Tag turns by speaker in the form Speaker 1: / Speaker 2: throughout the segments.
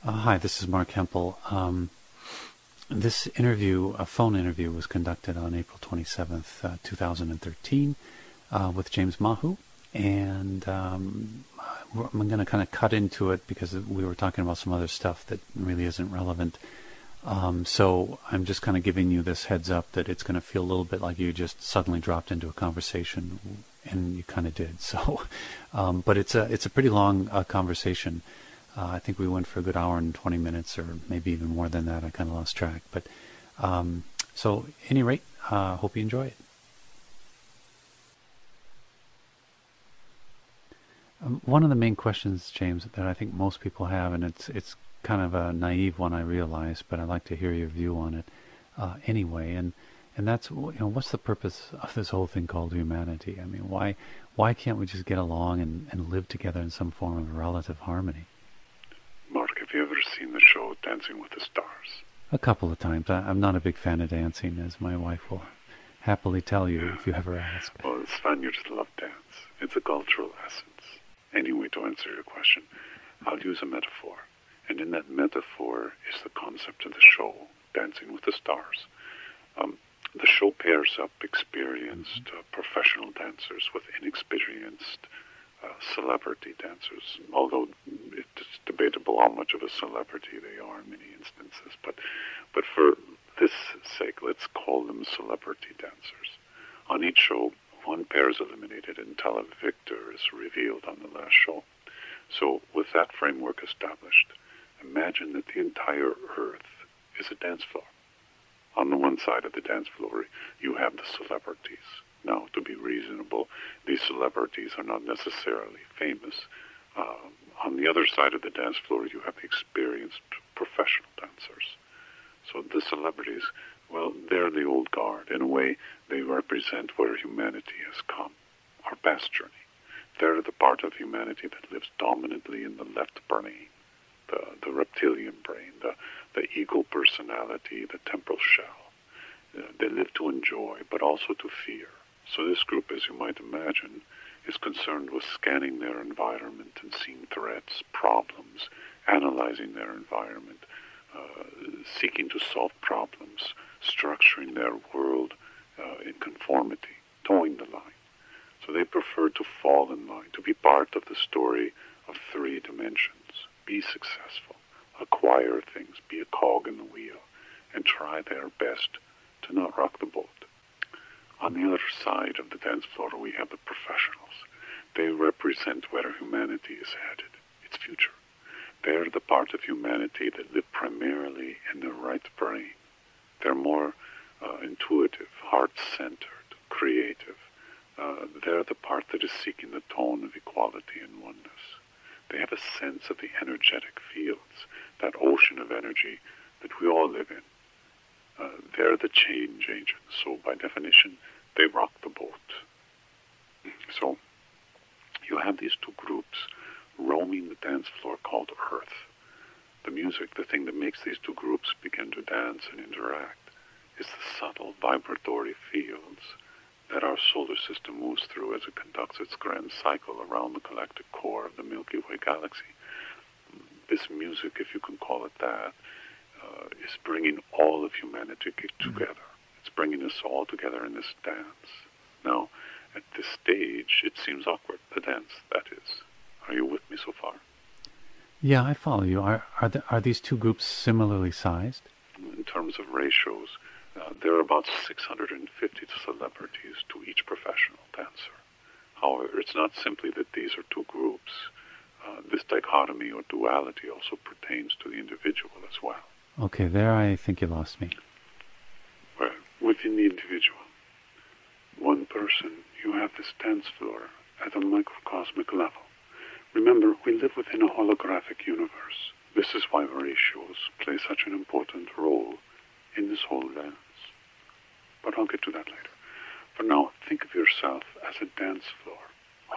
Speaker 1: Hi, this is Mark Hempel. This interview, a phone interview, was conducted on April 27th, 2013, with James Mahu. And I'm going to kind of cut into it because we were talking about some other stuff that really isn't relevant. So I'm just kind of giving you this heads up that it's going to feel a little bit like you just suddenly dropped into a conversation, and you kind of did. So, but it's a pretty long conversation. I think we went for a good hour and 20 minutes, or maybe even more than that. I kind of lost track. But so, at any rate, hope you enjoy it. One of the main questions, James, that I think most people have, and it's kind of a naive one, I realize, but I'd like to hear your view on it anyway. And that's, what's the purpose of this whole thing called humanity? I mean, why can't we just get along and live together in some form of relative harmony?
Speaker 2: Mark, have you ever seen the show Dancing with the Stars?
Speaker 1: A couple of times. I'm not a big fan of dancing, as my wife will happily tell you if you ever ask.
Speaker 2: Well, it's fun. You just love dance. It's a cultural essence. Anyway, to answer your question, I'll use a metaphor. And in that metaphor is the concept of the show, Dancing with the Stars. The show pairs up experienced professional dancers with inexperienced celebrity dancers, although it's debatable how much of a celebrity they are in many instances. But for this sake, let's call them celebrity dancers. On each show, one pair is eliminated until a victor is revealed on the last show. So with that framework established, imagine that the entire earth is a dance floor. On the one side of the dance floor, you have the celebrities. Now, to be reasonable, these celebrities are not necessarily famous. On the other side of the dance floor, you have the experienced professional dancers. So the celebrities, well, they're the old guard. In a way, they represent where humanity has come, our past journey. They're the part of humanity that lives dominantly in the left brain, the reptilian brain, the ego personality, the temporal shell. They live to enjoy, but also to fear. So this group, as you might imagine, is concerned with scanning their environment and seeing threats, problems, analyzing their environment, seeking to solve problems, structuring their world in conformity, towing the line. So they prefer to fall in line, to be part of the story of three dimensions. Be successful, acquire things, be a cog in the wheel, and try their best to not rock the boat. On the other side of the dance floor, we have the professionals. They represent where humanity is headed, its future. They're the part of humanity that live primarily in the right brain. They're more intuitive, heart-centered, creative. They're the part that is seeking the tone of equality and oneness. They have a sense of the energetic fields, that ocean of energy that we all live in. They're the change agents, so by definition, they rock the boat. So you have these two groups roaming the dance floor called Earth. The music, the thing that makes these two groups begin to dance and interact, is the subtle vibratory fields that our solar system moves through as it conducts its grand cycle around the galactic core of the Milky Way galaxy. This music, if you can call it that, is bringing all of humanity together. It's bringing us all together in this dance. Now, at this stage, it seems awkward, the dance, that is. Are you with me so far?
Speaker 1: Yeah, I follow you. Are these two groups similarly sized?
Speaker 2: In terms of ratios, there are about 650 celebrities to each professional dancer. However, it's not simply that these are two groups. This dichotomy or duality also pertains to the individual as well.
Speaker 1: Okay, there I think you lost me.
Speaker 2: Well, within the individual, one person, you have this dance floor at a microcosmic level. Remember, we live within a holographic universe. This is why ratios play such an important role in this whole dance. But I'll get to that later. For now, think of yourself as a dance floor.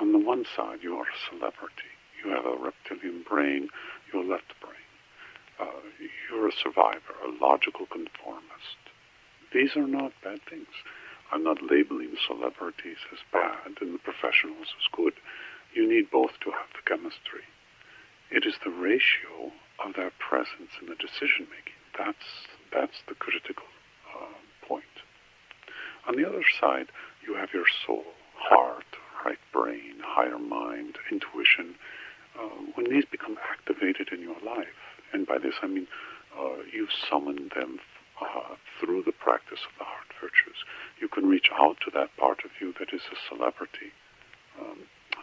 Speaker 2: On the one side, you are a celebrity. You have a reptilian brain, your left brain. You're a survivor, a logical conformist. These are not bad things. I'm not labeling celebrities as bad and the professionals as good. You need both to have the chemistry. It is the ratio of their presence in the decision making. That's the critical point. On the other side, you have your soul, heart, right brain, higher mind, intuition. When these become activated in your life, and by this I mean you summon them through the practice of the heart virtues, you can reach out to that part of you that is a celebrity,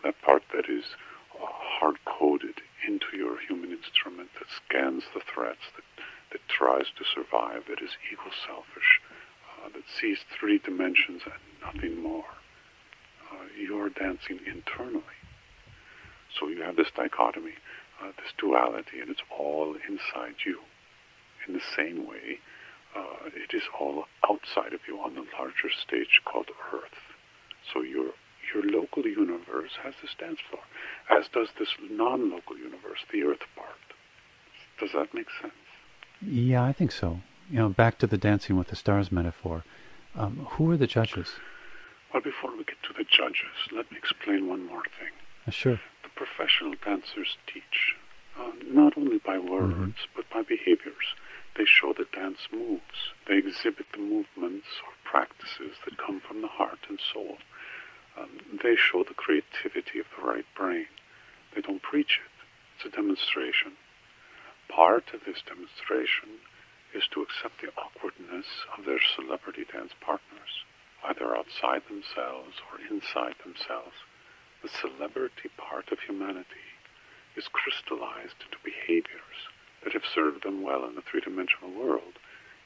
Speaker 2: that part that is hard-coded into your human instrument, that scans the threats, that tries to survive, that is ego-selfish, that sees three dimensions and nothing more. You're dancing internally. So you have this dichotomy, this duality, and it's all inside you. In the same way, it is all outside of you on the larger stage called Earth. So your local universe has this dance floor, as does this non-local universe, the Earth part. Does that make sense?
Speaker 1: Yeah, I think so. Back to the Dancing with the Stars metaphor. Who are the judges?
Speaker 2: Well, before we get to the judges, let me explain one more thing.
Speaker 1: Sure.
Speaker 2: The professional dancers teach, not only by words, but by behaviors. They show the dance moves. They exhibit the movements or practices that come from the heart and soul. They show the creativity of the right brain. They don't preach it. It's a demonstration. Part of this demonstration is to accept the awkwardness of their celebrity dance partners, either outside themselves or inside themselves. The celebrity part of humanity is crystallized into behaviors that have served them well in the three-dimensional world.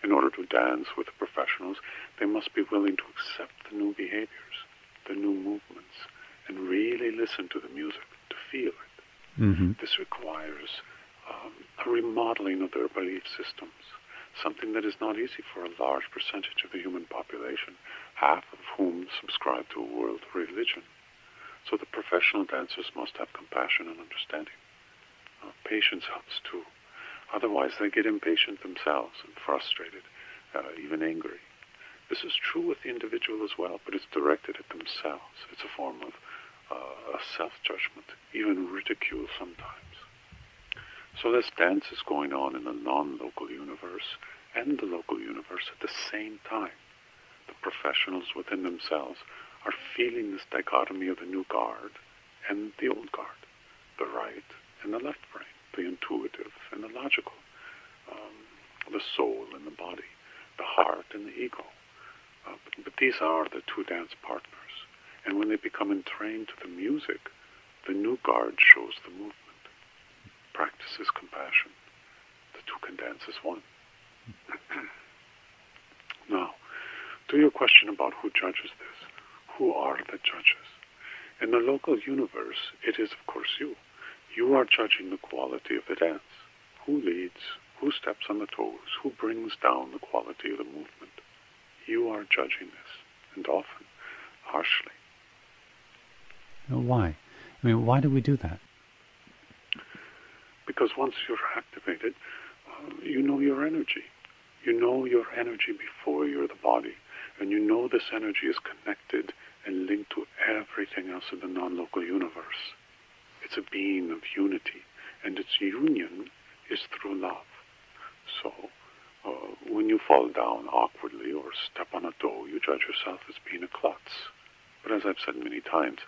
Speaker 2: In order to dance with the professionals, they must be willing to accept the new behaviors, the new movements, and really listen to the music, to feel it. This requires a remodeling of their belief systems, something that is not easy for a large percentage of the human population, half of whom subscribe to a world religion. So the professional dancers must have compassion and understanding. Patience helps too. Otherwise, they get impatient themselves and frustrated, even angry. This is true with the individual as well, but it's directed at themselves. It's a form of a self-judgment, even ridicule sometimes. So this dance is going on in the non-local universe and the local universe at the same time. The professionals within themselves are feeling this dichotomy of the new guard and the old guard, the right and the left brain, the intuitive and the logical, the soul and the body, the heart and the ego. But these are the two dance partners. And when they become entrained to the music, the new guard shows the movement, practices compassion. The two can dance as one. Now, to your question about who judges this, who are the judges? In the local universe, it is, of course, you. You are judging the quality of the dance. Who leads? Who steps on the toes? Who brings down the quality of the movement? You are judging this, and often harshly.
Speaker 1: Why? I mean, why do we do that?
Speaker 2: Because once you're activated, you know your energy. You know your energy before you're the body. And you know this energy is connected and linked to everything else in the non-local universe. It's a being of unity, and its union is through love. So, when you fall down awkwardly or step on a toe, you judge yourself as being a klutz. But as I've said many times,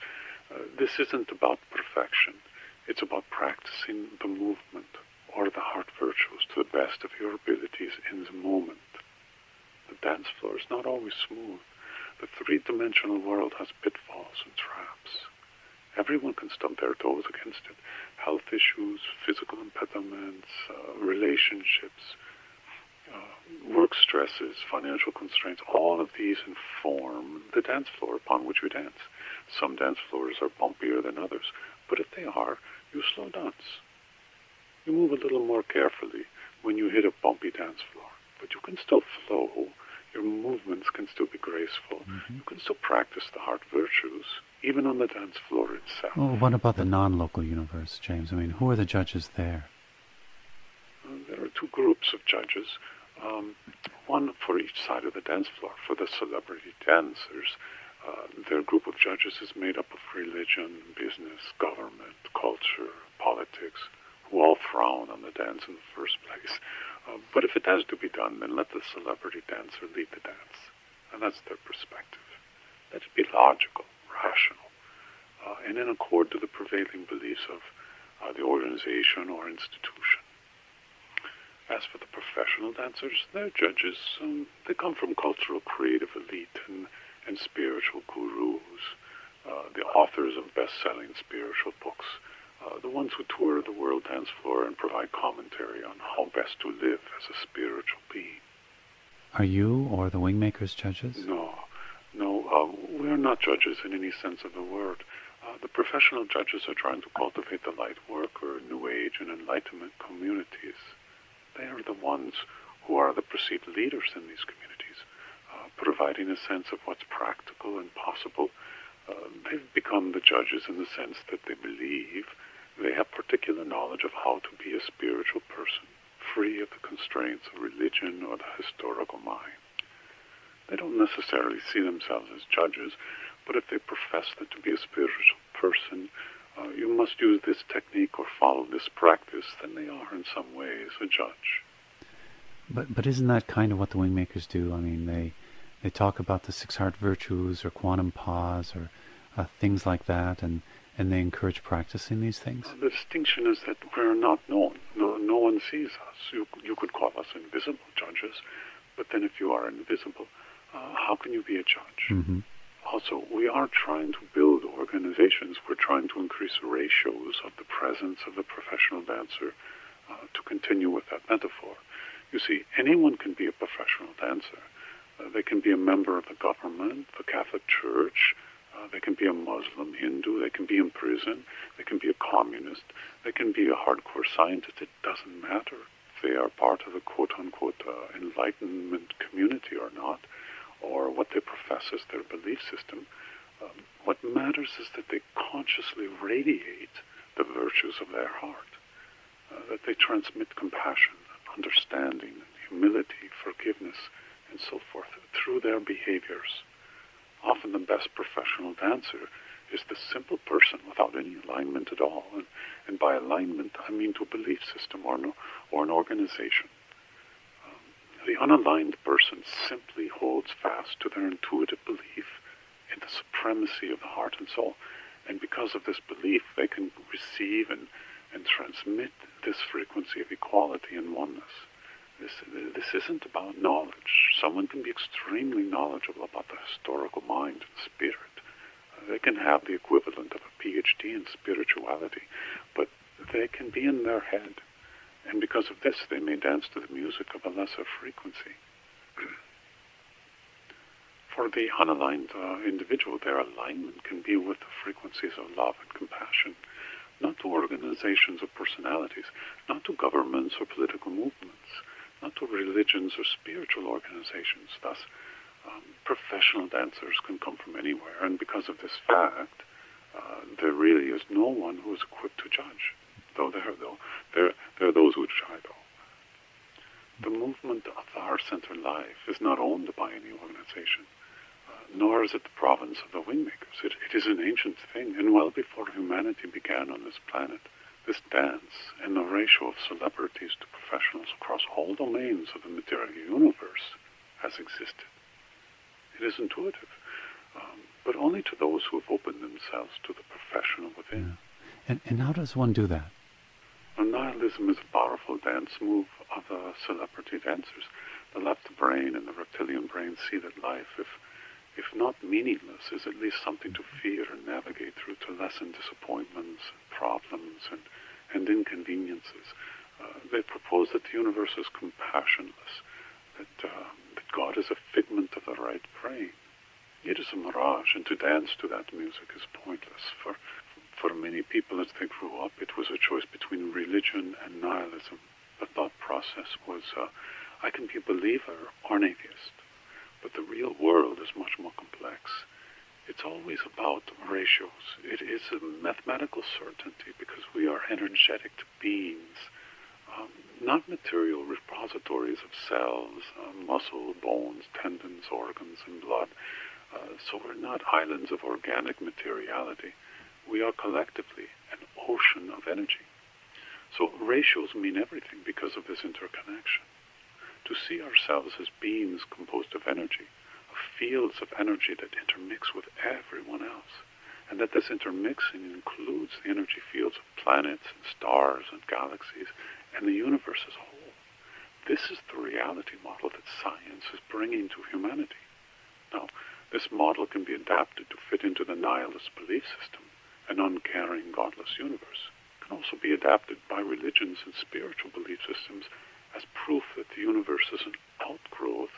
Speaker 2: this isn't about perfection. It's about practicing the movement or the heart virtues to the best of your abilities in the moment. The dance floor is not always smooth. The three-dimensional world has pitfalls and traps. Everyone can stub their toes against it. Health issues, physical impediments, relationships, work stresses, financial constraints, all of these inform the dance floor upon which we dance. Some dance floors are bumpier than others, but if they are, you slow dance. You move a little more carefully when you hit a bumpy dance floor, but you can still flow. Your movements can still be graceful. You can still practice the heart virtues, even on the dance floor itself.
Speaker 1: Well, what about the non-local universe, James? I mean, who are the judges there?
Speaker 2: There are two groups of judges, one for each side of the dance floor. For the celebrity dancers, their group of judges is made up of religion, business, government, culture, politics, who all thrive frown on the dance in the first place. But if it has to be done, then let the celebrity dancer lead the dance. And that's their perspective. Let it be logical, rational, and in accord to the prevailing beliefs of the organization or institution. As for the professional dancers, they're judges. They come from cultural creative elite and spiritual gurus, the authors of best-selling spiritual books, the ones who tour the world dance floor and provide commentary on how best to live as a spiritual being.
Speaker 1: Are you or the Wingmakers judges?
Speaker 2: No, we're not judges in any sense of the word. The professional judges are trying to cultivate the light worker, New Age, and Enlightenment communities. They are the ones who are the perceived leaders in these communities, providing a sense of what's practical and possible. They've become the judges in the sense that they believe they have particular knowledge of how to be a spiritual person, free of the constraints of religion or the historical mind. They don't necessarily see themselves as judges, but if they profess that to be a spiritual person, you must use this technique or follow this practice, then they are in some ways a judge.
Speaker 1: But isn't that kind of what the Wingmakers do? I mean, they talk about the 6 heart virtues or quantum pause or things like that, and they encourage practicing these things?
Speaker 2: The distinction is that we're not known. No one sees us. You could call us invisible judges, but then if you are invisible, how can you be a judge?
Speaker 1: Mm-hmm.
Speaker 2: Also, we are trying to build organizations. We're trying to increase ratios of the presence of the professional dancer to continue with that metaphor. You see, anyone can be a professional dancer. They can be a member of the government, the Catholic Church. They can be a Muslim, Hindu. They can be in prison. They can be a communist. They can be a hardcore scientist. It doesn't matter if they are part of the quote-unquote Enlightenment community or not, or what they profess as their belief system. What matters is that they consciously radiate the virtues of their heart, that they transmit compassion, understanding, humility, forgiveness, and so forth through their behaviors. Often the best professional dancer is the simple person without any alignment at all. And by alignment, I mean to a belief system or an organization. The unaligned person simply holds fast to their intuitive belief in the supremacy of the heart and soul. And because of this belief, they can receive and transmit this frequency of equality and oneness. This isn't about knowledge. Someone can be extremely knowledgeable about the historical mind and spirit. They can have the equivalent of a PhD in spirituality, but they can be in their head. And because of this, they may dance to the music of a lesser frequency. For the unaligned individual, their alignment can be with the frequencies of love and compassion, not to organizations or personalities, not to governments or political movements, not to religions or spiritual organizations. Thus, professional dancers can come from anywhere, and because of this fact, there really is no one who is equipped to judge. Though there are those who try, though. The movement of the heart-centered life is not owned by any organization, nor is it the province of the Wingmakers. It is an ancient thing, and well before humanity began on this planet, this dance and the ratio of celebrities to professionals across all domains of the material universe has existed. It is intuitive, but only to those who have opened themselves to the professional within.
Speaker 1: Yeah. And how does one do that?
Speaker 2: Nihilism is a powerful dance move of the celebrity dancers. The left brain and the reptilian brain see that life, if not meaningless, is at least something to fear and navigate through to lessen disappointments, problems, and inconveniences. They propose that the universe is compassionless, that God is a figment of the right brain. It is a mirage, and to dance to that music is pointless. For many people as they grew up, it was a choice between religion and nihilism. The thought process was, I can be a believer or an atheist. But the real world is much more complex. It's always about ratios. It is a mathematical certainty because we are energetic beings, not material repositories of cells, muscle, bones, tendons, organs, and blood. So we're not islands of organic materiality. We are collectively an ocean of energy. So ratios mean everything because of this interconnection. To see ourselves as beings composed of energy, of fields of energy that intermix with everyone else, and that this intermixing includes the energy fields of planets and stars and galaxies and the universe as a whole. This is the reality model that science is bringing to humanity. Now, this model can be adapted to fit into the nihilist belief system, an uncaring, godless universe. It can also be adapted by religions and spiritual belief systems as proof that the universe is an outgrowth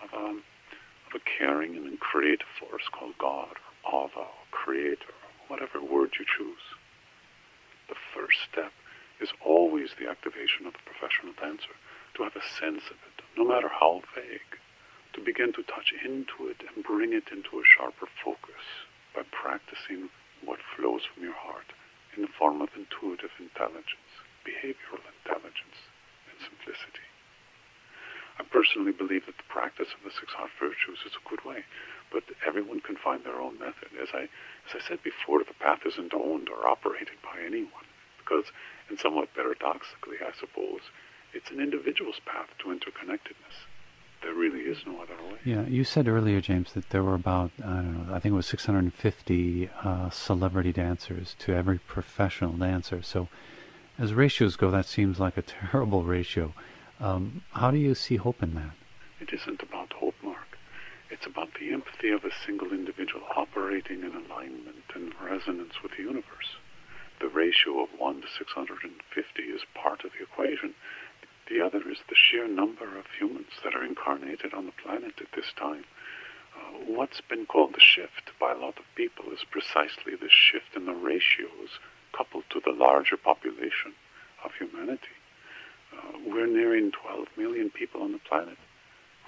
Speaker 2: of a caring and creative force called God, or Ava, or Creator, or whatever word you choose. The first step is always the activation of the professional dancer, to have a sense of it, no matter how vague, to begin to touch into it and bring it into a sharper focus by practicing what flows from your heart in the form of intuitive intelligence, behavioral intelligence, and simplicity. I personally believe that the practice of the 6 heart virtues is a good way, but everyone can find their own method. As I said before, the path isn't owned or operated by anyone, because, and somewhat paradoxically, I suppose, it's an individual's path to interconnectedness. There really is no other way.
Speaker 1: Yeah, you said earlier, James, that there were about, I don't know, I think it was 650 celebrity dancers to every professional dancer. So as ratios go, that seems like a terrible ratio. How do you see hope in that?
Speaker 2: It isn't about hope, Mark. It's about the empathy of a single individual operating in alignment and resonance with the universe. The ratio of 1 to 650 is part of the equation. The other is the sheer number of humans that are incarnated on the planet at this time. What's been called the shift by a lot of people is precisely this shift in the ratios coupled to the larger population of humanity. We're nearing 12 million people on the planet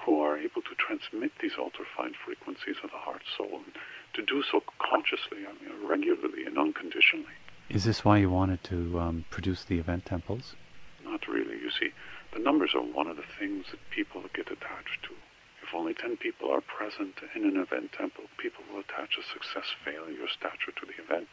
Speaker 2: who are able to transmit these ultrafine frequencies of the heart soul, and to do so consciously, regularly and unconditionally.
Speaker 1: Is this why you wanted to produce the event temples?
Speaker 2: Not really. You see, the numbers are one of the things that people get attached to. If only 10 people are present in an event temple, people will attach a success-failure stature to the event.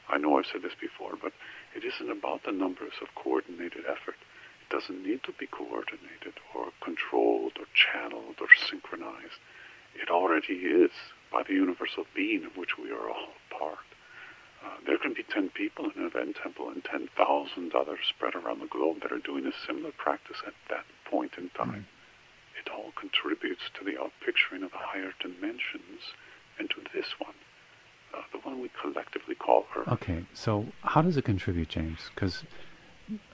Speaker 2: I know I've said this before, but it isn't about the numbers of coordinated effort. It doesn't need to be coordinated or controlled or channeled or synchronized. It already is by the universal being of which we are all part. There can be 10 people in an event temple and 10,000 others spread around the globe that are doing a similar practice at that point in time. It all contributes to the outpicturing of the higher dimensions and to this one, the one we collectively call Earth.
Speaker 1: Okay, so how does it contribute, James?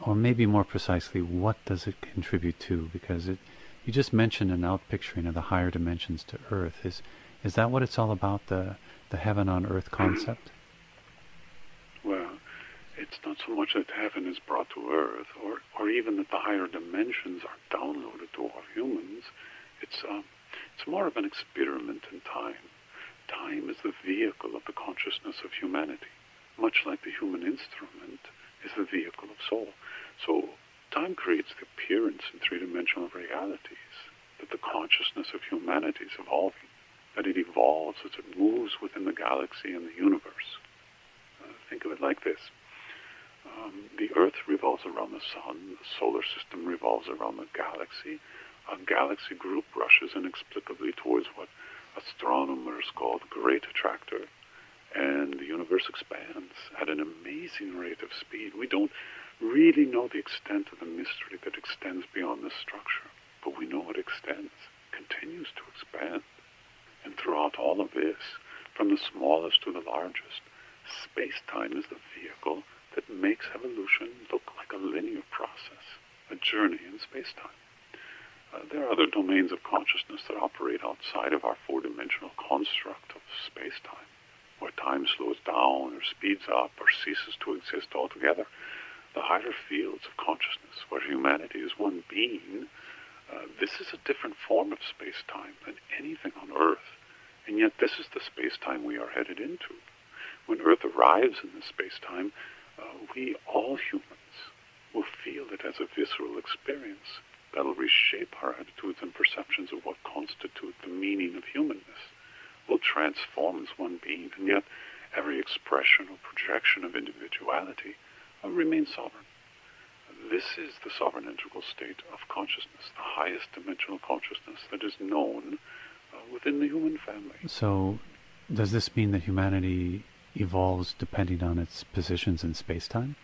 Speaker 1: Or maybe more precisely, what does it contribute to? Because you just mentioned an outpicturing of the higher dimensions to Earth. Is that what it's all about, the heaven on Earth concept?
Speaker 2: Well, it's not so much that heaven is brought to Earth, or even that the higher dimensions are downloaded to all humans. It's more of an experiment in time. Time is the vehicle of the consciousness of humanity, much like the human instrument is the vehicle of soul. So time creates the appearance in three-dimensional realities that the consciousness of humanity is evolving, that it evolves as it moves within the galaxy and the universe. Think of it like this. The Earth revolves around the Sun, the solar system revolves around the galaxy, a galaxy group rushes inexplicably towards what astronomers call the Great Attractor, and the universe expands at an amazing rate of speed. We don't really know the extent of the mystery that extends beyond this structure, but we know it extends, continues to expand. And throughout all of this, from the smallest to the largest, space-time is the vehicle that makes evolution look like a linear process, a journey in space-time. There are other domains of consciousness that operate outside of our four-dimensional construct of space-time, where time slows down or speeds up or ceases to exist altogether. The higher fields of consciousness, where humanity is one being, this is a different form of space-time than anything on Earth, and yet this is the space-time we are headed into. When Earth arrives in this space-time, we, all humans, will feel it as a visceral experience that'll reshape our attitudes and perceptions of what constitute the meaning of humanness. Will transform as one being, and yet every expression or projection of individuality remains sovereign. This is the sovereign integral state of consciousness, the highest dimensional consciousness that is known within the human family.
Speaker 1: So, does this mean that humanity evolves depending on its positions in space-time?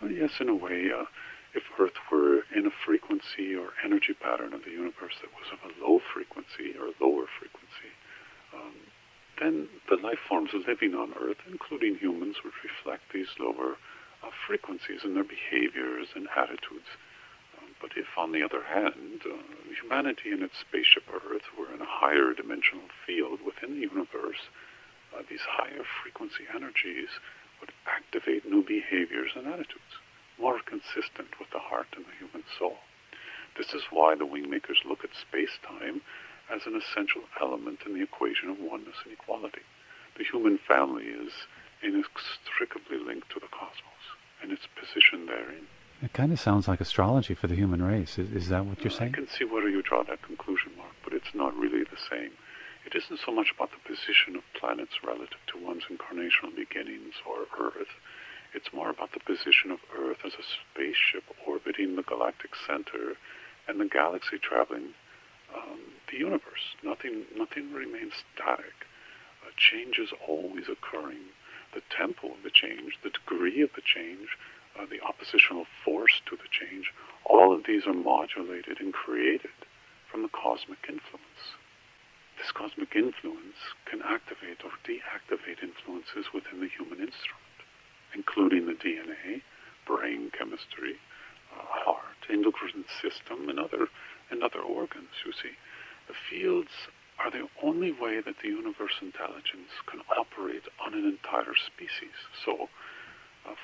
Speaker 2: Yes, in a way. If Earth were in a frequency or energy pattern of the universe that was of a low frequency or lower frequency, then the life forms living on Earth, including humans, would reflect these lower frequencies in their behaviors and attitudes. But if, on the other hand, humanity and its spaceship Earth were in a higher dimensional field within the universe, these higher frequency energies would activate new behaviors and attitudes, more consistent with the heart and the human soul. This is why the Wingmakers look at space-time as an essential element in the equation of oneness and equality. The human family is inextricably linked to the cosmos and its position therein.
Speaker 1: It kind of sounds like astrology for the human race. Is that what you're saying?
Speaker 2: I can see where you draw that conclusion, Mark, but it's not really the same. It isn't so much about the position of planets relative to one's incarnational beginnings or Earth. It's more about the position of Earth as a spaceship orbiting the galactic center and the galaxy traveling the universe. Nothing remains static. Change is always occurring. The tempo of the change, the degree of the change, the oppositional force to the change, all of these are modulated and created from the cosmic influence. This cosmic influence can activate or deactivate influences within the human instrument, including the DNA, brain chemistry, heart, endocrine system, and other organs, you see. The fields are the only way that the universe intelligence can operate on an entire species. So,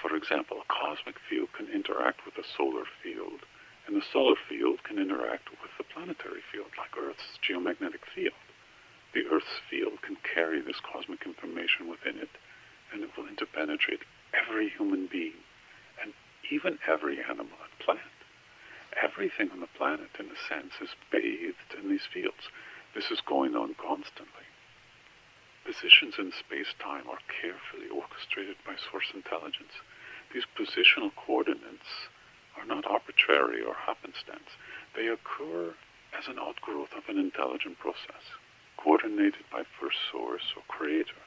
Speaker 2: for example, a cosmic field can interact with a solar field, and the solar field can interact with the planetary field, like Earth's geomagnetic field. The Earth's field can carry this cosmic information within it, and it will interpenetrate every human being, and even every animal and plant. Everything on the planet, in a sense, is bathed in these fields. This is going on constantly. Positions in space-time are carefully orchestrated by source intelligence. These positional coordinates are not arbitrary or happenstance. They occur as an outgrowth of an intelligent process, coordinated by first source or creator.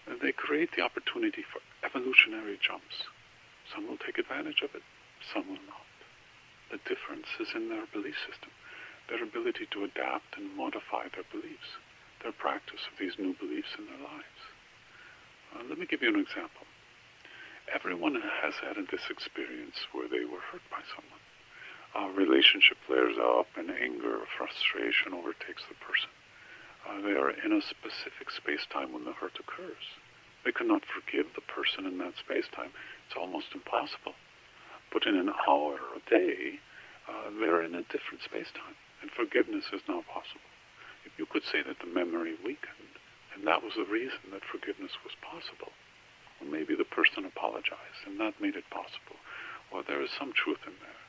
Speaker 2: And they create the opportunity for evolutionary jumps. Some will take advantage of it, some will not. The difference is in their belief system, their ability to adapt and modify their beliefs, their practice of these new beliefs in their lives. Let me give you an example. Everyone has had this experience where they were hurt by someone. A relationship flares up and anger or frustration overtakes the person. They are in a specific space-time when the hurt occurs. They cannot forgive the person in that space-time. It's almost impossible. But in an hour or a day, they're in a different space-time, and forgiveness is now possible. If you could say that the memory weakened, and that was the reason that forgiveness was possible, or maybe the person apologized, and that made it possible. Well, there is some truth in there.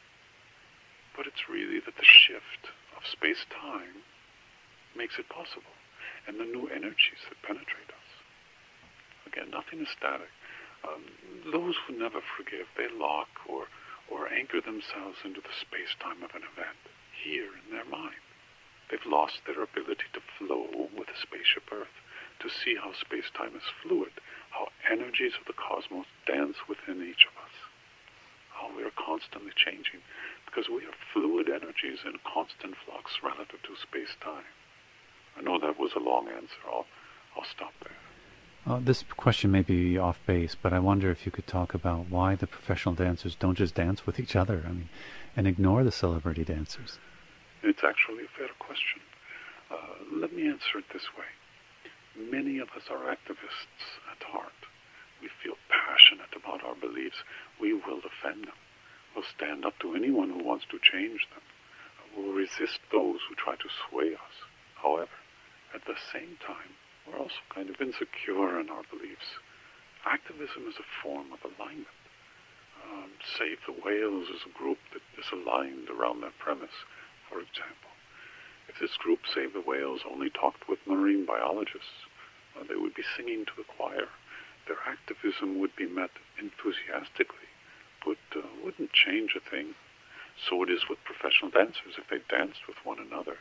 Speaker 2: But it's really that the shift of space-time makes it possible, and the new energies that penetrate us. Again, nothing is static. Those who never forgive, they lock or anchor themselves into the space-time of an event, here in their mind. They've lost their ability to flow with the spaceship Earth, to see how space-time is fluid, how energies of the cosmos dance within each of us, how we are constantly changing, because we are fluid energies in constant flux relative to space-time. I know that was a long answer. I'll stop there.
Speaker 1: This question may be off base, but I wonder if you could talk about why the professional dancers don't just dance with each other, and ignore the celebrity dancers.
Speaker 2: It's actually a fair question. Let me answer it this way. Many of us are activists at heart. We feel passionate about our beliefs. We will defend them. We'll stand up to anyone who wants to change them. We'll resist those who try to sway us. However, at the same time, we're also kind of insecure in our beliefs. Activism is a form of alignment. Save the Whales is a group that is aligned around that premise, for example. If this group, Save the Whales, only talked with marine biologists, they would be singing to the choir. Their activism would be met enthusiastically, but wouldn't change a thing. So it is with professional dancers. If they danced with one another,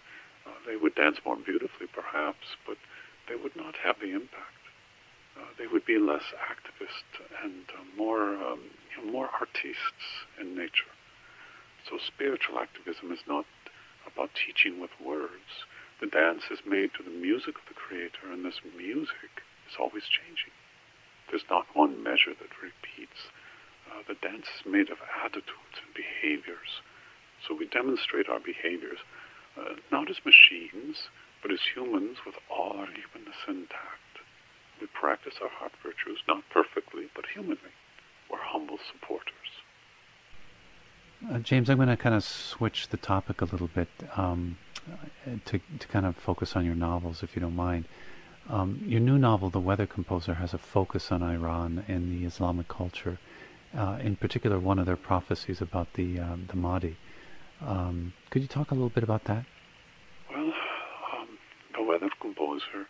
Speaker 2: they would dance more beautifully, perhaps, but they would not have the impact. They would be less activist and more artistes in nature. So spiritual activism is not about teaching with words. The dance is made to the music of the Creator, and this music is always changing. There's not one measure that repeats. The dance is made of attitudes and behaviors. So we demonstrate our behaviors, not as machines, but as humans with all our humanness intact. We practice our heart virtues, not perfectly, but humanly. We're humble supporters.
Speaker 1: James, I'm going to kind of switch the topic a little bit to kind of focus on your novels, if you don't mind. Your new novel, The Weather Composer, has a focus on Iran and the Islamic culture. In particular, one of their prophecies about the Mahdi. Could you talk a little bit about that?
Speaker 2: Well, The Weather Composer,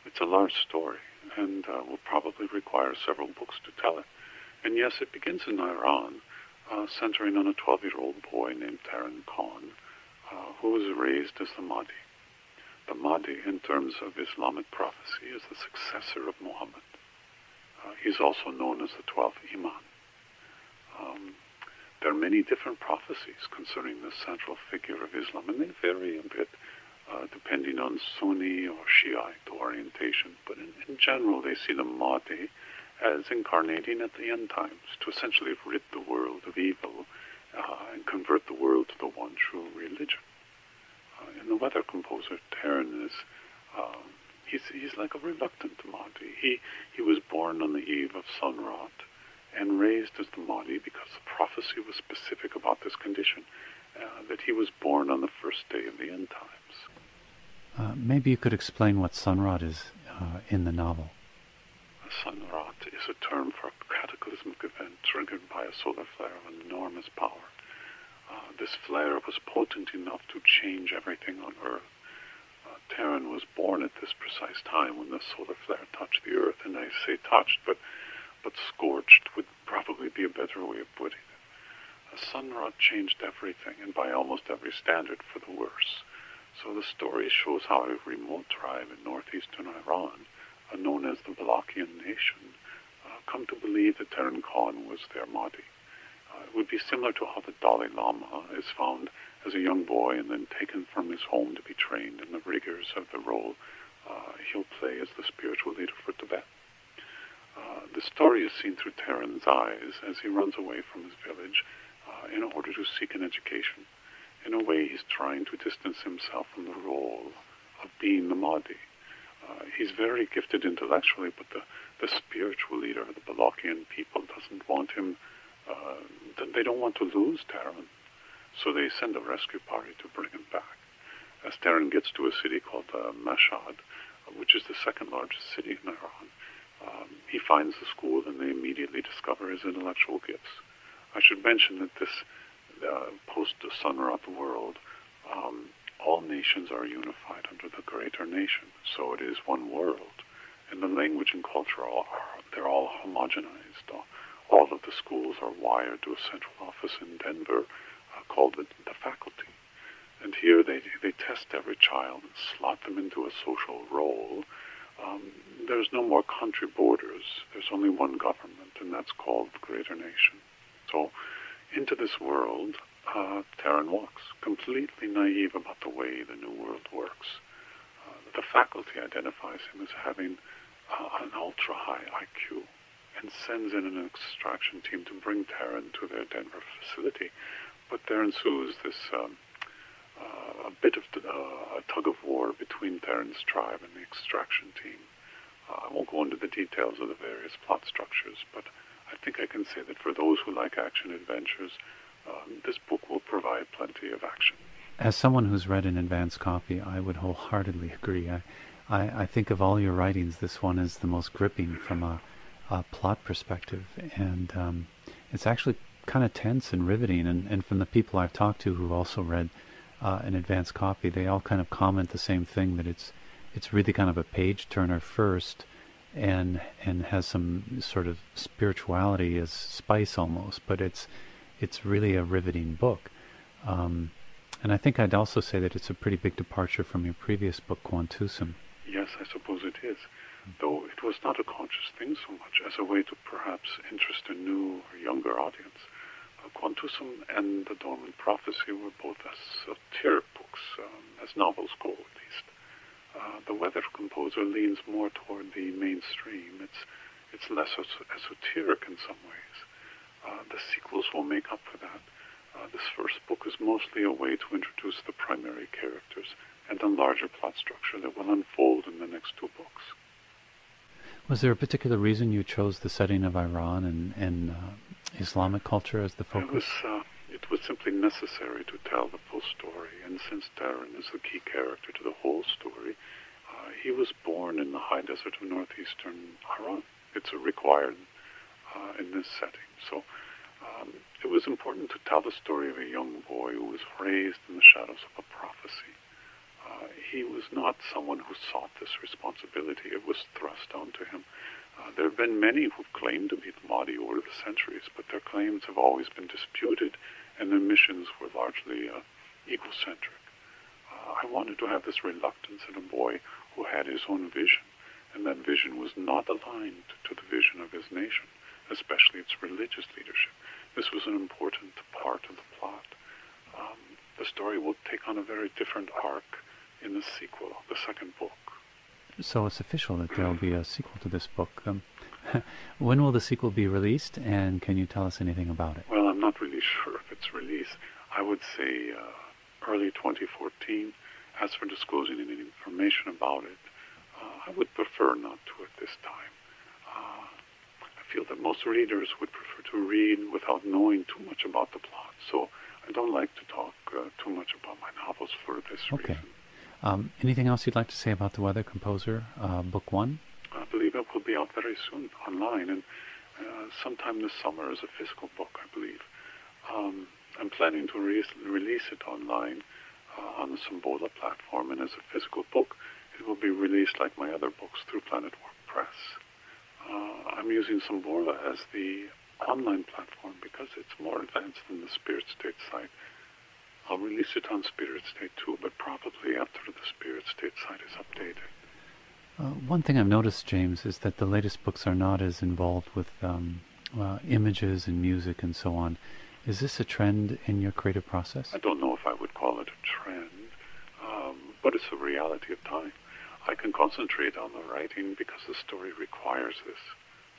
Speaker 2: it's a large story, and will probably require several books to tell it. And yes, it begins in Iran, centering on a 12-year-old boy named Taran Khan, who was raised as the Mahdi. The Mahdi, in terms of Islamic prophecy, is the successor of Muhammad. He's also known as the 12th Imam. There are many different prophecies concerning the central figure of Islam, and they vary a bit depending on Sunni or Shiite orientation. But in general, they see the Mahdi as incarnating at the end times to essentially rid the world of evil and convert the world to the one true religion. In The Weather Composer, Taran is he's like a reluctant Mahdi. He was born on the eve of Sunrat and raised as the Mahdi because the prophecy was specific about this condition, that he was born on the first day of the end times.
Speaker 1: Maybe you could explain what Sunrat is in the novel.
Speaker 2: Sunrat is a term for a cataclysmic event triggered by a solar flare of enormous power. This flare was potent enough to change everything on Earth. Taran was born at this precise time when the solar flare touched the Earth, and I say touched, but scorched would probably be a better way of putting it. Sunrat changed everything, and by almost every standard for the worse. So the story shows how a remote tribe in northeastern Iran, known as the Balakian nation, come to believe that Taran Khan was their Mahdi. It would be similar to how the Dalai Lama is found as a young boy and then taken from his home to be trained in the rigors of the role he'll play as the spiritual leader for Tibet. The story is seen through Taran's eyes as he runs away from his village in order to seek an education. In a way, he's trying to distance himself from the role of being the Mahdi. He's very gifted intellectually, but the spiritual leader of the Balakian people doesn't want him. They don't want to lose Taran, so they send a rescue party to bring him back. As Taran gets to a city called Mashhad, which is the second largest city in Iran, he finds the school, and they immediately discover his intellectual gifts. I should mention that this post-Sunrat world, all nations are unified under the greater nation, so it is one world. And the language and culture they're all homogenized. All of the schools are wired to a central office in Denver called the faculty. And here they test every child and slot them into a social role. There's no more country borders. There's only one government, and that's called the greater nation. So into this world, Taran walks, completely naive about the way the new world works. The faculty identifies him as having an ultra-high IQ and sends in an extraction team to bring Taran to their Denver facility. But there ensues this a bit of a tug-of-war between Taran's tribe and the extraction team. I won't go into the details of the various plot structures, but I think I can say that for those who like action adventures, this book will provide plenty of action.
Speaker 1: As someone who's read an advance copy, I would wholeheartedly agree. I think of all your writings, this one is the most gripping from a plot perspective, and it's actually kind of tense and riveting. And from the people I've talked to who also read an advance copy, they all kind of comment the same thing, that it's really kind of a page turner first, and has some sort of spirituality as spice almost, but it's it's really a riveting book. And I think I'd also say that it's a pretty big departure from your previous book, Quantusum.
Speaker 2: Yes, I suppose it is. Though it was not a conscious thing so much as a way to perhaps interest a new or younger audience. Quantusum and The Dormant Prophecy were both esoteric books, as novels go at least. The Weather Composer leans more toward the mainstream. It's less esoteric in some ways. The sequels will make up for that. This first book is mostly a way to introduce the primary characters and a larger plot structure that will unfold in the next two books.
Speaker 1: Was there a particular reason you chose the setting of Iran and Islamic culture as the focus?
Speaker 2: It was simply necessary to tell the full story, and since Darren is the key character to the whole story, he was born in the high desert of northeastern Iran. It's a required in this setting. So it was important to tell the story of a young boy who was raised in the shadows of a prophecy. He was not someone who sought this responsibility. It was thrust onto him. There have been many who've claimed to be the Mahdi over the centuries, but their claims have always been disputed, and their missions were largely egocentric. I wanted to have this reluctance in a boy who had his own vision, and that vision was not aligned to the vision of his nation, especially its religious leadership. This was an important part of the plot. The story will take on a very different arc in the sequel, the second book.
Speaker 1: So it's official that there'll be a sequel to this book. When will the sequel be released, and can you tell us anything about it?
Speaker 2: Well, I'm not really sure if it's released. I would say early 2014. As for disclosing any information about it, I would prefer not to at this time. I feel that most readers would prefer to read without knowing too much about the plot, so I don't like to talk too much about my novels for this reason.
Speaker 1: Anything else you'd like to say about The Weather Composer, Book 1?
Speaker 2: I believe it will be out very soon online, and sometime this summer as a physical book, I believe. I'm planning to release it online on the Sambola platform, and as a physical book, it will be released like my other books through Planet Work Press. I'm using Sambola as the online platform because it's more advanced than the Spirit State site. I'll release it on Spirit State too, but probably after the Spirit State site is updated.
Speaker 1: One thing I've noticed, James, is that the latest books are not as involved with images and music and so on. Is this a trend in your creative process?
Speaker 2: I don't know if I would call it a trend, but it's a reality of time. I can concentrate on the writing because the story requires this.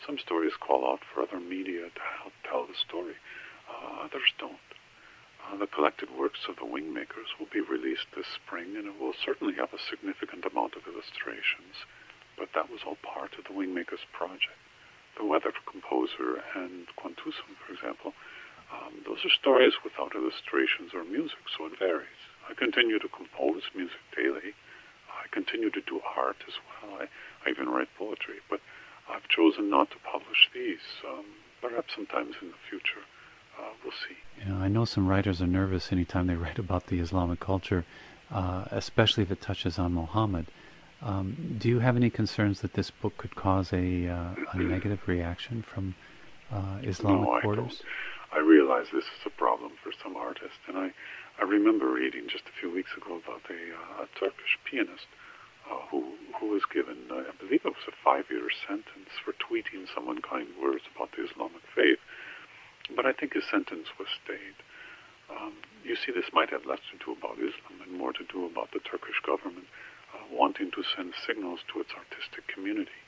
Speaker 2: Some stories call out for other media to help tell the story. Others don't. The collected works of the Wingmakers will be released this spring, and it will certainly have a significant amount of illustrations, but that was all part of the Wingmakers project. The Weather Composer and Quantusum, for example, those are stories without illustrations or music, so it varies. I continue to compose music daily. I continue to do art as well. I even write poetry, but I've chosen not to publish these. Perhaps sometimes in the future. We'll see.
Speaker 1: I know some writers are nervous anytime they write about the Islamic culture, especially if it touches on Muhammad. Do you have any concerns that this book could cause a negative reaction from Islamic quarters?
Speaker 2: I realize this is a problem for some artists, and I remember reading just a few weeks ago about a Turkish pianist who was given, I believe it was a 5-year sentence for tweeting some unkind words about the Islamic faith. But I think his sentence was stayed. You see, this might have less to do about Islam and more to do about the Turkish government wanting to send signals to its artistic community.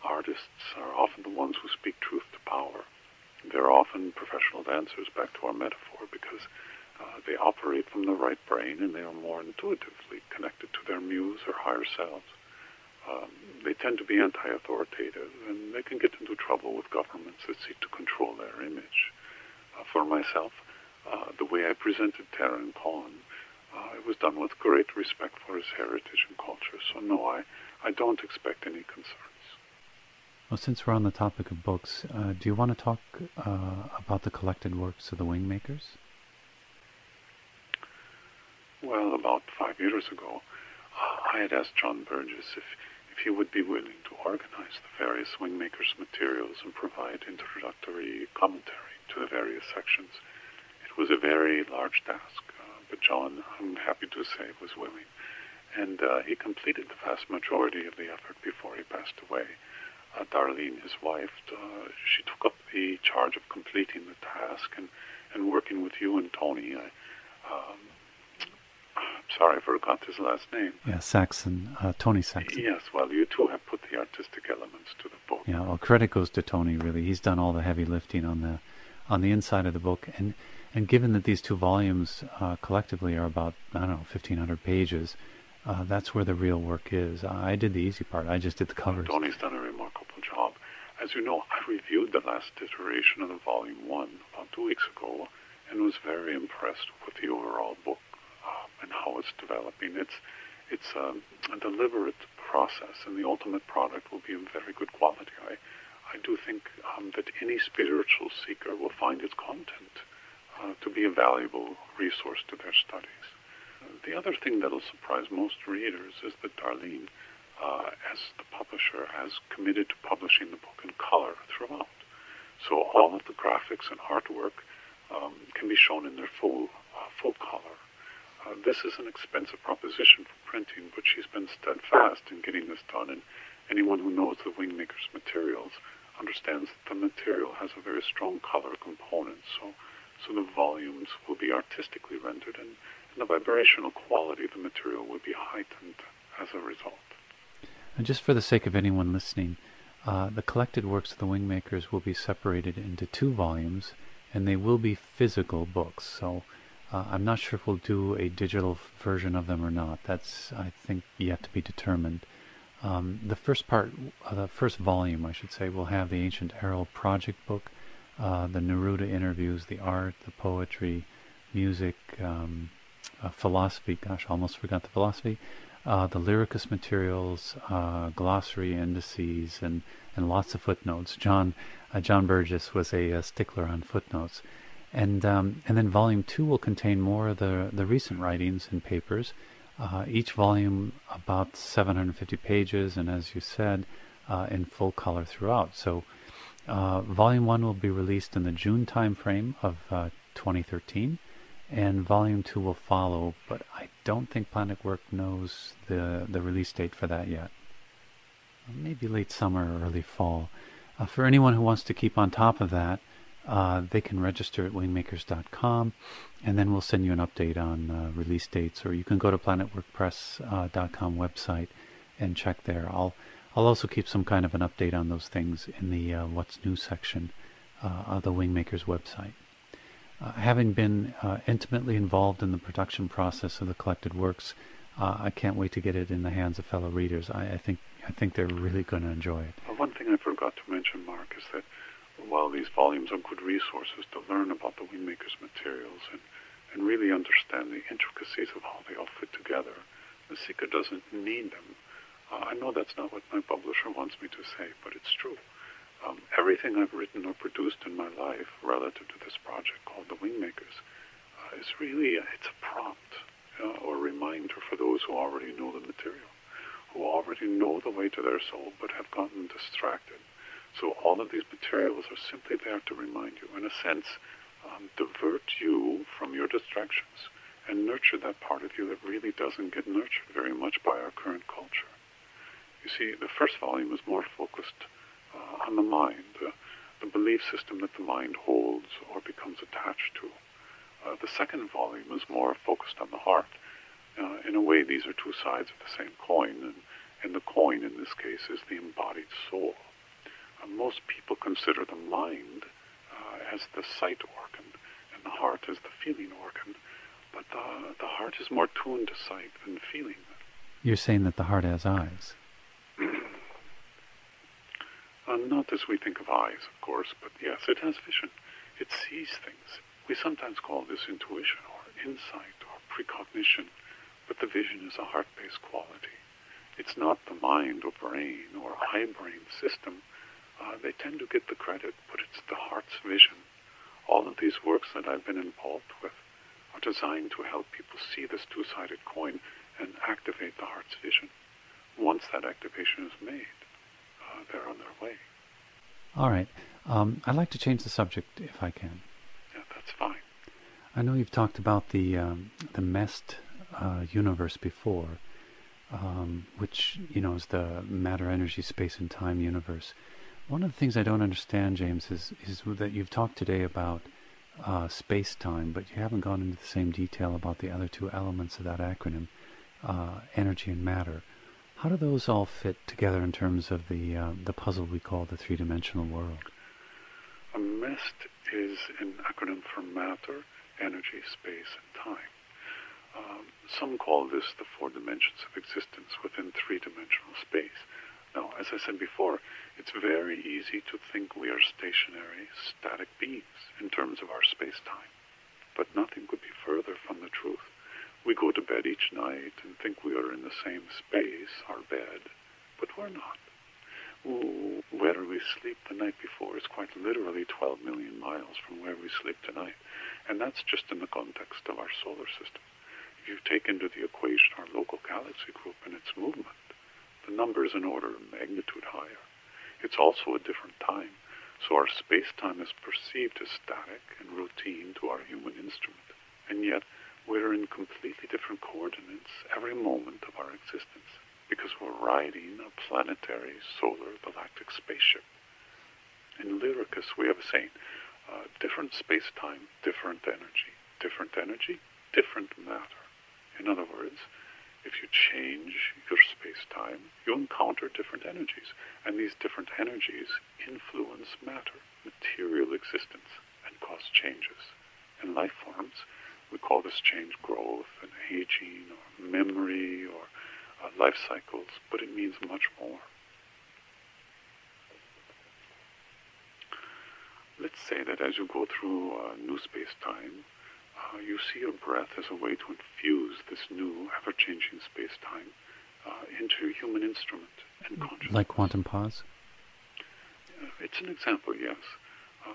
Speaker 2: Artists are often the ones who speak truth to power. They're often professional dancers, back to our metaphor, because they operate from the right brain and they are more intuitively connected to their muse or higher selves. They tend to be anti-authoritative, and they can get into trouble with governments that seek to control their image. For myself, the way I presented Taran Khan, it was done with great respect for his heritage and culture. So no, I don't expect any concerns.
Speaker 1: Well, since we're on the topic of books, do you want to talk about the collected works of the Wingmakers?
Speaker 2: Well, about 5 years ago, I had asked John Burgess if he would be willing to organize the various Wingmakers materials and provide introductory commentary to the various sections. It was a very large task, but John, I'm happy to say, was willing. And he completed the vast majority of the effort before he passed away. Darlene, his wife, she took up the charge of completing the task and working with you and Tony. I'm sorry, I forgot his last name.
Speaker 1: Yeah, Saxon, Tony Saxon.
Speaker 2: Yes, well, you two have put the artistic elements to the book.
Speaker 1: Yeah, well, credit goes to Tony, really. He's done all the heavy lifting on the inside of the book. And given that these two volumes collectively are about, 1,500 pages, that's where the real work is. I did the easy part. I just did the covers.
Speaker 2: Tony's done a remarkable job. As you know, I reviewed the last iteration of the Volume 1 about 2 weeks ago and was very impressed with the overall book and how it's developing. It's a deliberate process, and the ultimate product will be of very good quality. I do think that any spiritual seeker will find its content to be a valuable resource to their studies. The other thing that will surprise most readers is that Darlene, as the publisher, has committed to publishing the book in color throughout. So all of the graphics and artwork can be shown in their full color. This is an expensive proposition for printing, but she's been steadfast in getting this done, and anyone who knows the Wingmakers materials understands that the material has a very strong color component, so the volumes will be artistically rendered, and the vibrational quality of the material will be heightened as a result.
Speaker 1: And just for the sake of anyone listening, the collected works of the Wingmakers will be separated into 2 volumes, and they will be physical books, so I'm not sure if we'll do a digital version of them or not. That's, I think, yet to be determined. The first volume, I should say, will have the Ancient Herald project book, the Neruda interviews, the art, the poetry, music, philosophy, gosh, I almost forgot the philosophy, the Lyricus materials, glossary, indices, and lots of footnotes. John Burgess was a stickler on footnotes. And then Volume 2 will contain more of the recent writings and papers. Each volume about 750 pages, and as you said, in full color throughout. So Volume 1 will be released in the June time frame of 2013, and Volume 2 will follow, but I don't think Planet Work knows the release date for that yet. Maybe late summer or early fall. For anyone who wants to keep on top of that, they can register at wingmakers.com, and then we'll send you an update on release dates, or you can go to planetworkpress.com website and check there. I'll also keep some kind of an update on those things in the What's New section of the Wingmakers website. Having been intimately involved in the production process of the collected works, I can't wait to get it in the hands of fellow readers. I think they're really going to enjoy it.
Speaker 2: One thing I forgot to mention, Mark, is that while these volumes are good resources to learn about the Wingmakers materials and really understand the intricacies of how they all fit together, the seeker doesn't need them. I know that's not what my publisher wants me to say, but it's true. Everything I've written or produced in my life relative to this project called the Wingmakers is really, it's a prompt or reminder for those who already know the material, who already know the way to their soul but have gotten distracted. So all of these materials are simply there to remind you, in a sense, divert you from your distractions and nurture that part of you that really doesn't get nurtured very much by our current culture. You see, the first volume is more focused on the mind, the belief system that the mind holds or becomes attached to. The second volume is more focused on the heart. In a way, these are 2 sides of the same coin, and the coin in this case is the embodied soul. Most people consider the mind as the sight organ and the heart as the feeling organ, but the heart is more tuned to sight than feeling.
Speaker 1: You're saying that the heart has eyes?
Speaker 2: Not as we think of eyes, of course, but yes, it has vision. It sees things. We sometimes call this intuition or insight or precognition, but the vision is a heart-based quality. It's not the mind or brain or eye-brain system. They tend to get the credit, but it's the heart's vision. All of these works that I've been involved with are designed to help people see this 2-sided coin and activate the heart's vision. Once that activation is made, they're on their way.
Speaker 1: All right. I'd like to change the subject if I can.
Speaker 2: Yeah, that's fine.
Speaker 1: I know you've talked about the MEST universe before, which is the matter, energy, space, and time universe. One of the things I don't understand, James, is that you've talked today about space-time, but you haven't gone into the same detail about the other two elements of that acronym, energy and matter. How do those all fit together in terms of the puzzle we call the three-dimensional world?
Speaker 2: A MEST is an acronym for matter, energy, space, and time. Some call this the four dimensions of existence within three-dimensional space. Now, as I said before, it's very easy to think we are stationary, static beings in terms of our space-time. But nothing could be further from the truth. We go to bed each night and think we are in the same space, our bed, but we're not. Where we sleep the night before is quite literally 12 million miles from where we sleep tonight. And that's just in the context of our solar system. If you take into the equation our local galaxy group and its movement, the number is an order of magnitude higher. It's also a different time, so our space-time is perceived as static and routine to our human instrument. And yet, we're in completely different coordinates every moment of our existence, because we're riding a planetary, solar, galactic spaceship. In Lyricus, we have a saying, different space-time, different energy. Different energy, different matter. In other words, if you change your space-time, you encounter different energies, and these different energies influence matter, material existence, and cause changes. In life forms, we call this change growth and aging or memory or life cycles, but it means much more. Let's say that as you go through new space-time, you see your breath as a way to infuse this new, ever-changing space-time into your human instrument and consciousness.
Speaker 1: Like quantum pause?
Speaker 2: It's an example, yes.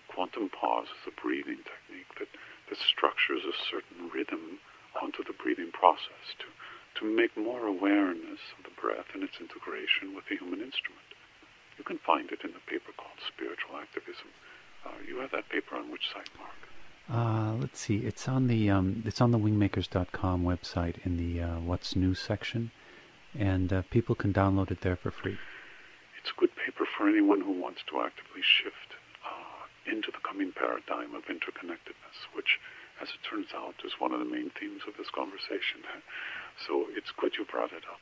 Speaker 2: Quantum pause is a breathing technique that structures a certain rhythm onto the breathing process to make more awareness of the breath and its integration with the human instrument. You can find it in the paper called Spiritual Activism. You have that paper on which site, Mark?
Speaker 1: Let's see. It's on the Wingmakers.com website in the What's New section, and people can download it there for free.
Speaker 2: It's a good paper for anyone who wants to actively shift into the coming paradigm of interconnectedness, which, as it turns out, is one of the main themes of this conversation. So it's good you brought it up.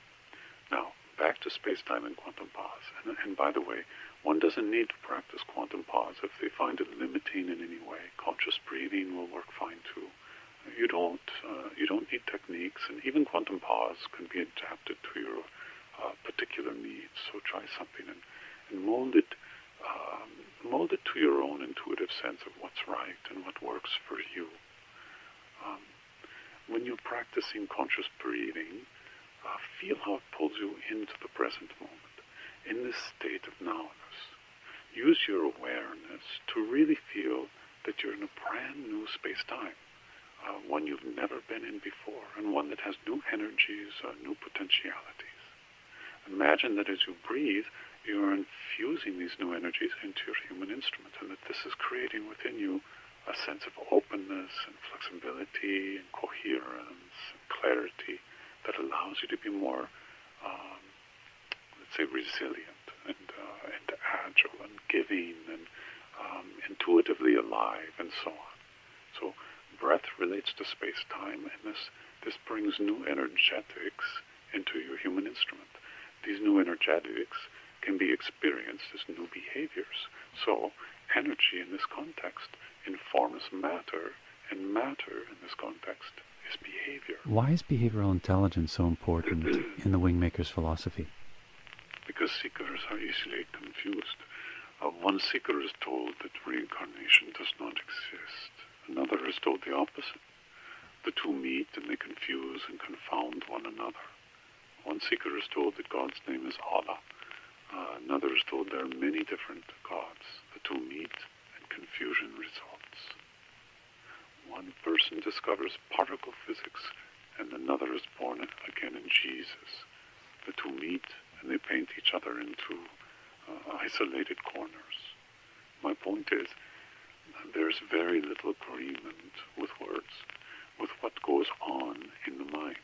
Speaker 2: Now, back to space-time and quantum pause. And by the way, one doesn't need to practice quantum pause if they find it limiting in any way. Conscious breathing will work fine too. You don't need techniques, and even quantum pause can be adapted to your particular needs. So try something and mold it to your own intuitive sense of what's right and what works for you. When you're practicing conscious breathing, feel how it pulls you into the present moment, in this state of nowness. Use your awareness to really feel that you're in a brand new space-time, one you've never been in before, and one that has new energies, new potentialities. Imagine that as you breathe, you're infusing these new energies into your human instrument, and that this is creating within you a sense of openness and flexibility and coherence and clarity that allows you to be more, let's say, resilient and agile and giving and intuitively alive and so on. So breath relates to space-time, and this brings new energetics into your human instrument. These new energetics can be experienced as new behaviors. So energy in this context informs matter, and matter in this context is behavior.
Speaker 1: Why is behavioral intelligence so important in the Wingmakers philosophy?
Speaker 2: Because seekers are easily confused. One seeker is told that reincarnation does not exist. Another is told the opposite. The two meet and they confuse and confound one another. One seeker is told that God's name is Allah. Another is told there are many different gods. The two meet and confusion results. One person discovers particle physics and another is born again in Jesus. The two meet and they paint each other into isolated corners. My point is, there's very little agreement with words, with what goes on in the mind.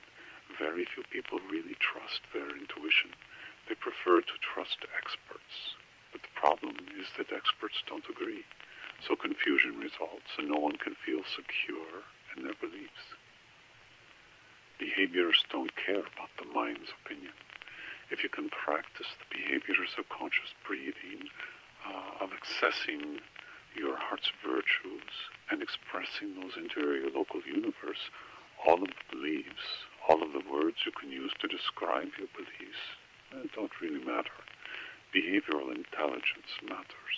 Speaker 2: Very few people really trust their intuition. They prefer to trust experts. But the problem is that experts don't agree. So confusion results and no one can feel secure in their beliefs. Behaviorists don't care about the mind's opinion. If you can practice the behaviors of conscious breathing, of accessing your heart's virtues and expressing those into your local universe, all of the beliefs, all of the words you can use to describe your beliefs don't really matter. Behavioral intelligence matters.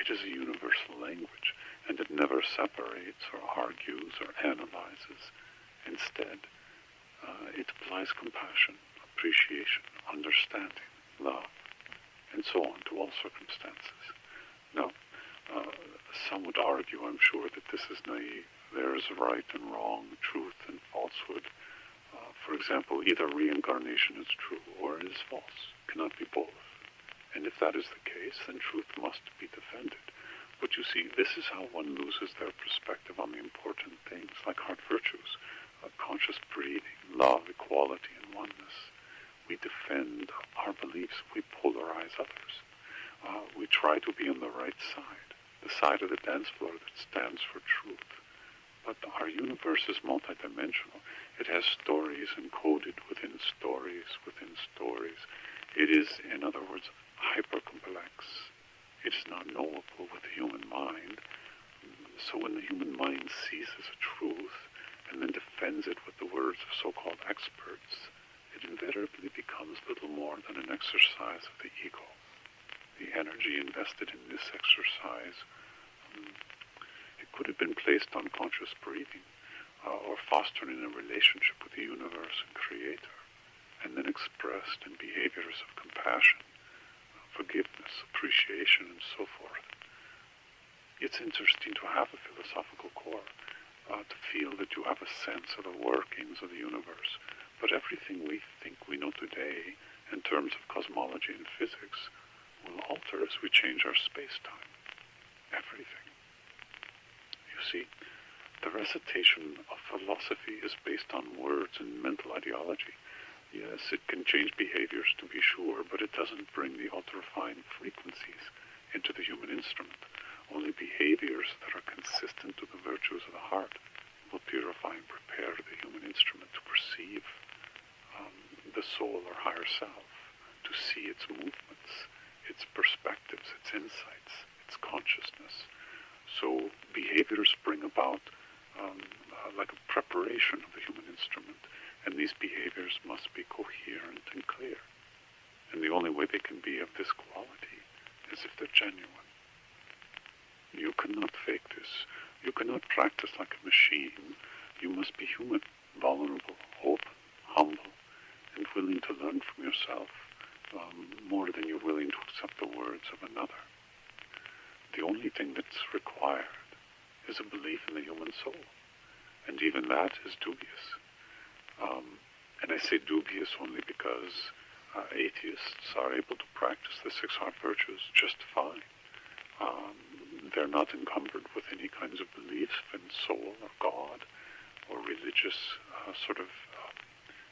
Speaker 2: It is a universal language, and it never separates or argues or analyzes. Instead, it applies compassion, appreciation, understanding, love, and so on to all circumstances. Now, some would argue, I'm sure, that this is naive. There is right and wrong, truth and falsehood. For example, either reincarnation is true or it is false. It cannot be both. And if that is the case, then truth must be defended. But you see, this is how one loses their perspective on the important things, like heart virtues, conscious breathing, love, equality, and oneness. We defend our beliefs. We polarize others. We try to be on the right side, the side of the dance floor that stands for truth. But our universe is multidimensional. It has stories encoded within stories within stories. It is, in other words, hyper-complex. It is not knowable with the human mind. So when the human mind seizes a truth and then defends it with the words of so-called experts, it invariably becomes little more than an exercise of the ego. The energy invested in this exercise, it could have been placed on conscious breathing or fostering a relationship with the universe and creator, and then expressed in behaviors of compassion, forgiveness, appreciation, and so forth. It's interesting to have a philosophical core, to feel that you have a sense of the workings of the universe. But everything we think we know today in terms of cosmology and physics will alter as we change our space-time. Everything. You see, the recitation of philosophy is based on words and mental ideology. Yes, it can change behaviors to be sure, but it doesn't bring the ultra-fine frequencies into the human instrument. Only behaviors that are consistent to the virtues of the heart will purify and prepare the human instrument to perceive the soul or higher self, to see its movements, its perspectives, its insights, its consciousness. So behaviors bring about like a preparation of the human instrument, and these behaviors must be coherent and clear. And the only way they can be of this quality is if they're genuine. You cannot fake this. You cannot practice like a machine. You must be human, vulnerable, open, humble, and willing to learn from yourself more than you're willing to accept the words of another. The only thing that's required is a belief in the human soul, and even that is dubious. And I say dubious only because atheists are able to practice the six heart virtues just fine. They're not encumbered with any kinds of beliefs in soul or God or religious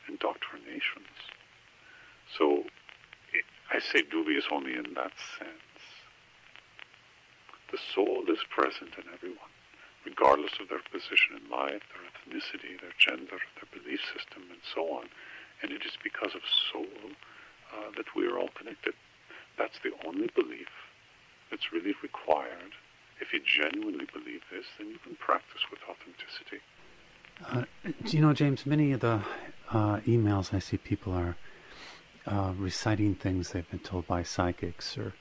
Speaker 2: indoctrinations. So I say dubious only in that sense. The soul is present in everyone, regardless of their position in life, their ethnicity, their gender, their belief system, and so on. And it is because of soul that we are all connected. That's the only belief that's really required. If you genuinely believe this, then you can practice with authenticity.
Speaker 1: James, many of the emails I see, people are reciting things they've been told by psychics or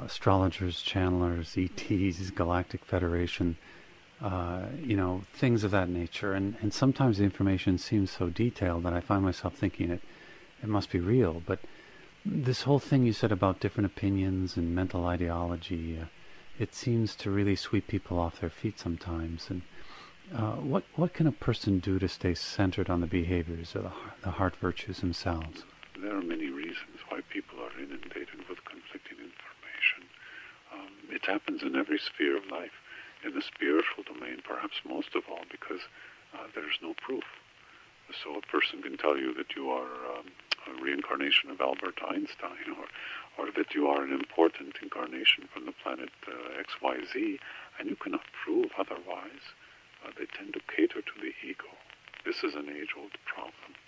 Speaker 1: astrologers, channelers, ETs, Galactic Federation, things of that nature. And sometimes the information seems so detailed that I find myself thinking it must be real. But this whole thing you said about different opinions and mental ideology, it seems to really sweep people off their feet sometimes. And what can a person do to stay centered on the behaviors of the heart virtues themselves?
Speaker 2: There are many reasons why people are inundated with conflicting information. It it happens in every sphere of life. In the spiritual domain, perhaps most of all, because there's no proof. So a person can tell you that you are a reincarnation of Albert Einstein, or that you are an important incarnation from the planet XYZ, and you cannot prove otherwise. They tend to cater to the ego. This is an age-old problem.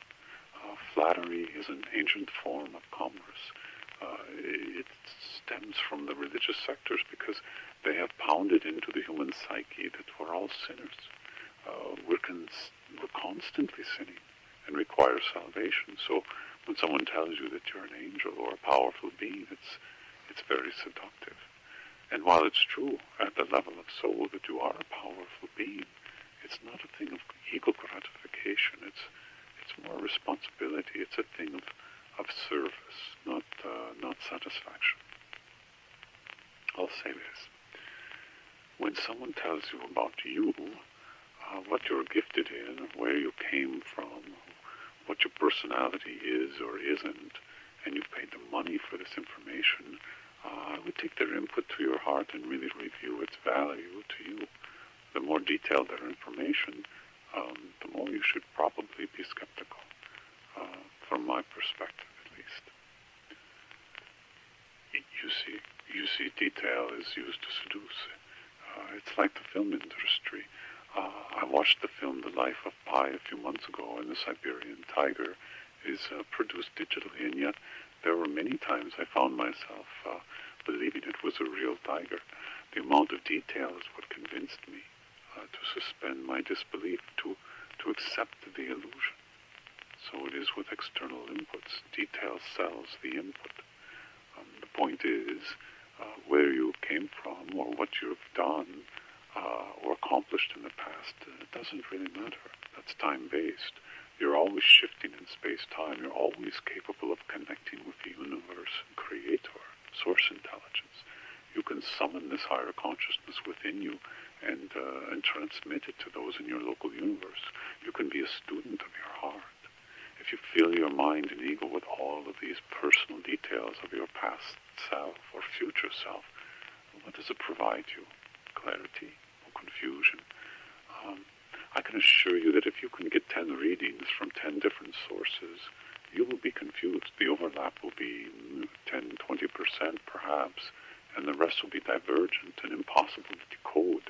Speaker 2: Flattery is an ancient form of commerce. It stems from the religious sectors because they have pounded into the human psyche that we're all sinners. We're constantly sinning and require salvation. So when someone tells you that you're an angel or a powerful being, it's very seductive. And while it's true at the level of soul that you are a powerful being, it's not a thing of ego gratification. It's more responsibility. It's a thing of service, not satisfaction. I'll say this. When someone tells you about you, what you're gifted in, or where you came from, what your personality is or isn't, and you paid the money for this information, I would take their input to your heart and really review its value to you. The more detailed their information, the more you should probably be skeptical, from my perspective at least. You see, detail is used to seduce. It's like the film industry. I watched the film The Life of Pi a few months ago, and the Siberian tiger is produced digitally, and yet there were many times I found myself believing it was a real tiger. The amount of detail is what convinced me to suspend my disbelief, to accept the illusion. So it is with external inputs. Detail sells the input. The point is, where you came from or what you've done or accomplished in the past, it doesn't really matter. That's time-based. You're always shifting in space-time. You're always capable of connecting with the universe and creator, source intelligence. You can summon this higher consciousness within you and transmit it to those in your local universe. You can be a student of your heart. If you fill your mind and ego with all of these personal details of your past self or future self, what does it provide you? Clarity or confusion? I can assure you that if you can get 10 readings from 10 different sources, you will be confused. The overlap will be 10, 20% perhaps, and the rest will be divergent and impossible to decode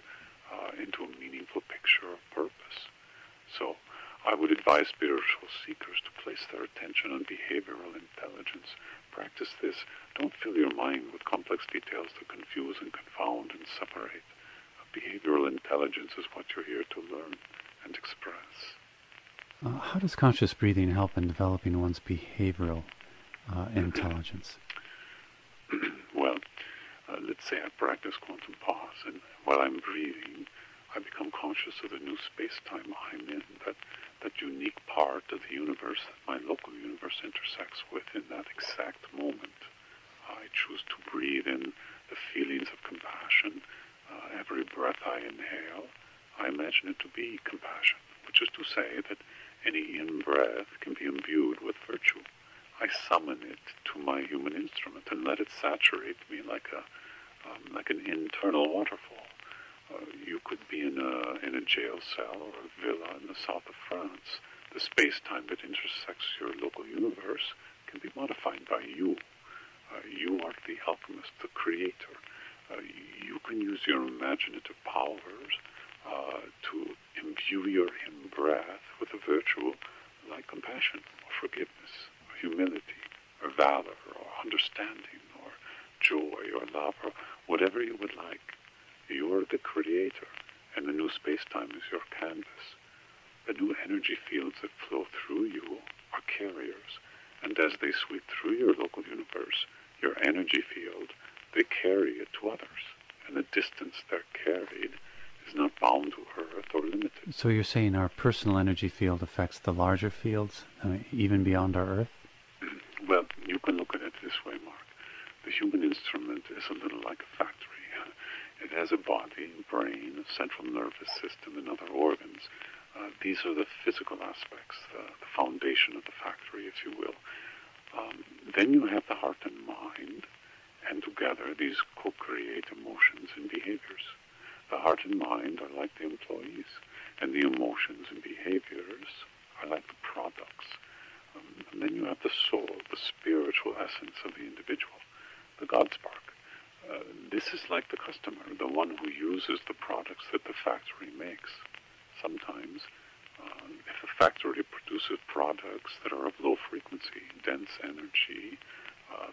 Speaker 2: into a meaningful picture of purpose. So I would advise spiritual seekers to place their attention on behavioral intelligence. Practice this. Don't fill your mind with complex details to confuse and confound and separate. Behavioral intelligence is what you're here to learn and express.
Speaker 1: How does conscious breathing help in developing one's behavioral intelligence?
Speaker 2: Well, let's say I practice quantum pause, and while I'm breathing, I become conscious of the new space-time I'm in, that unique part of the universe that my local universe intersects with in that exact moment. I choose to breathe in the feelings of compassion. Every breath I inhale, I imagine it to be compassion, which is to say that any in-breath can be imbued with virtue. I summon it to my human instrument and let it saturate me like an internal waterfall. You could be in a jail cell or a villa in the south of France. The space-time that intersects your local universe can be modified by you. You are the alchemist, the creator. You can use your imaginative powers to imbue your in-breath with a virtue like compassion or forgiveness or humility or valor or understanding or joy or love or whatever you would like. You're the creator, and the new space-time is your canvas. The new energy fields that flow through you are carriers, and as they sweep through your local universe, your energy field, they carry it to others, and the distance they're carried is not bound to Earth or limited.
Speaker 1: So you're saying our personal energy field affects the larger fields, even beyond our Earth?
Speaker 2: Well, you can look at it this way, Mark. The human instrument is a little like a factory. It has a body, brain, a central nervous system, and other organs. These are the physical aspects, the foundation of the factory, if you will. Then you have the heart and mind, And together, these co-create emotions and behaviors. The heart and mind are like the employees, and the emotions and behaviors are like the products. And then you have the soul, the spiritual essence of the individual, the God spark. This is like the customer, the one who uses the products that the factory makes. Sometimes, if a factory produces products that are of low frequency, dense energy,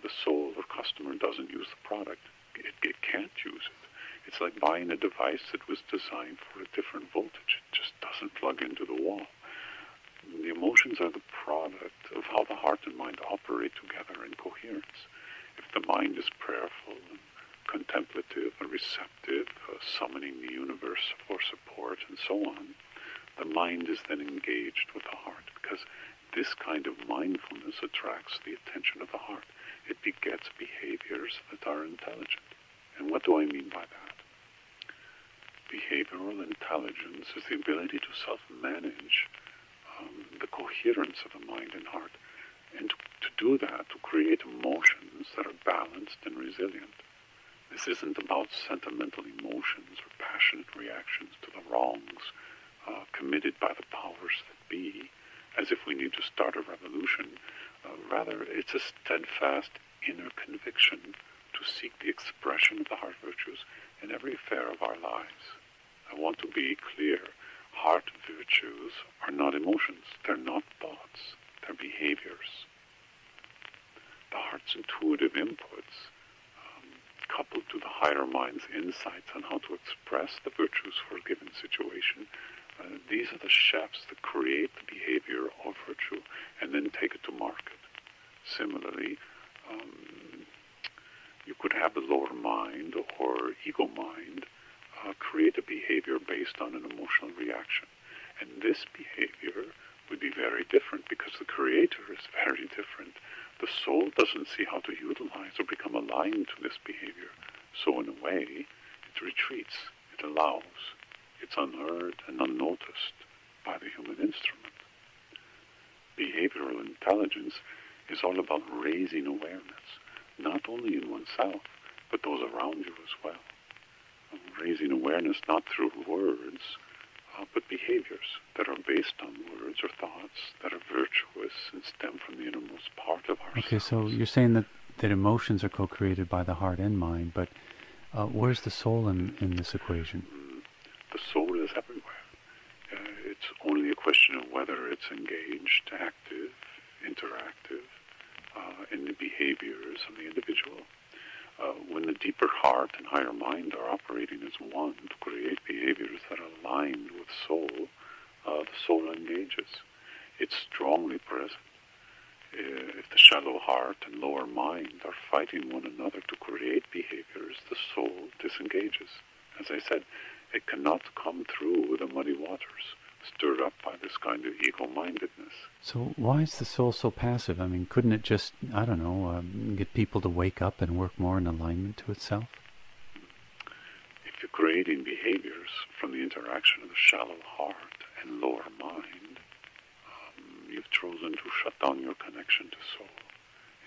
Speaker 2: the soul or customer doesn't use the product. It can't use it. It's like buying a device that was designed for a different voltage. It just doesn't plug into the wall. The emotions are the product of how the heart and mind operate together in coherence. If the mind is prayerful and contemplative and receptive, summoning the universe for support and so on, the mind is then engaged with the heart, because this kind of mindfulness attracts the attention of the heart. It begets behaviors that are intelligent. And what do I mean by that? Behavioral intelligence is the ability to self-manage the coherence of the mind and heart, and to do that, to create emotions that are balanced and resilient. This isn't about sentimental emotions or passionate reactions to the wrongs committed by the powers that be, as if we need to start a revolution. Rather, it's a steadfast inner conviction to seek the expression of the heart virtues in every affair of our lives. I want to be clear. Heart virtues are not emotions. They're not thoughts. They're behaviors. The heart's intuitive inputs, coupled to the higher mind's insights on how to express the virtues for a given situation, these are the chefs that create the behavior of virtue and then take it to market. Similarly, you could have the lower mind or ego mind create a behavior based on an emotional reaction. And this behavior would be very different because the creator is very different. The soul doesn't see how to utilize or become aligned to this behavior. So in a way, it retreats, it allows. It's unheard and unnoticed by the human instrument. Behavioral intelligence is all about raising awareness, not only in oneself, but those around you as well. Raising awareness not through words, but behaviors that are based on words or thoughts that are virtuous and stem from the innermost part of ourselves.
Speaker 1: Okay, so you're saying that emotions are co-created by the heart and mind, but where's the soul in this equation?
Speaker 2: The soul is everywhere. It's only a question of whether it's engaged, active, interactive in the behaviors of the individual. When the deeper heart and higher mind are operating as one to create behaviors that are aligned with soul, the soul engages. It's strongly present. If the shallow heart and lower mind are fighting one another to create behaviors, the soul disengages. As I said, it cannot come through the muddy waters, stirred up by this kind of ego-mindedness.
Speaker 1: So why is the soul so passive? I mean, couldn't it just, I don't know, get people to wake up and work more in alignment to itself?
Speaker 2: If you're creating behaviors from the interaction of the shallow heart and lower mind, you've chosen to shut down your connection to soul.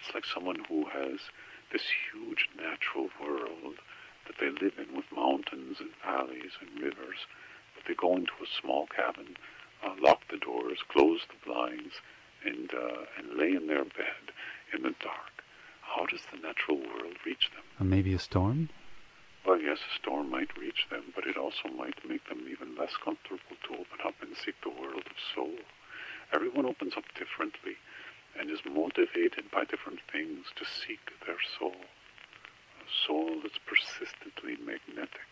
Speaker 2: It's like someone who has this huge natural world that they live in with mountains and valleys and rivers, but they go into a small cabin, lock the doors, close the blinds, and lay in their bed in the dark. How does the natural world reach them?
Speaker 1: Maybe a storm?
Speaker 2: Well, yes, a storm might reach them, but it also might make them even less comfortable to open up and seek the world of soul. Everyone opens up differently and is motivated by different things to seek their soul. A soul that's persistently magnetic,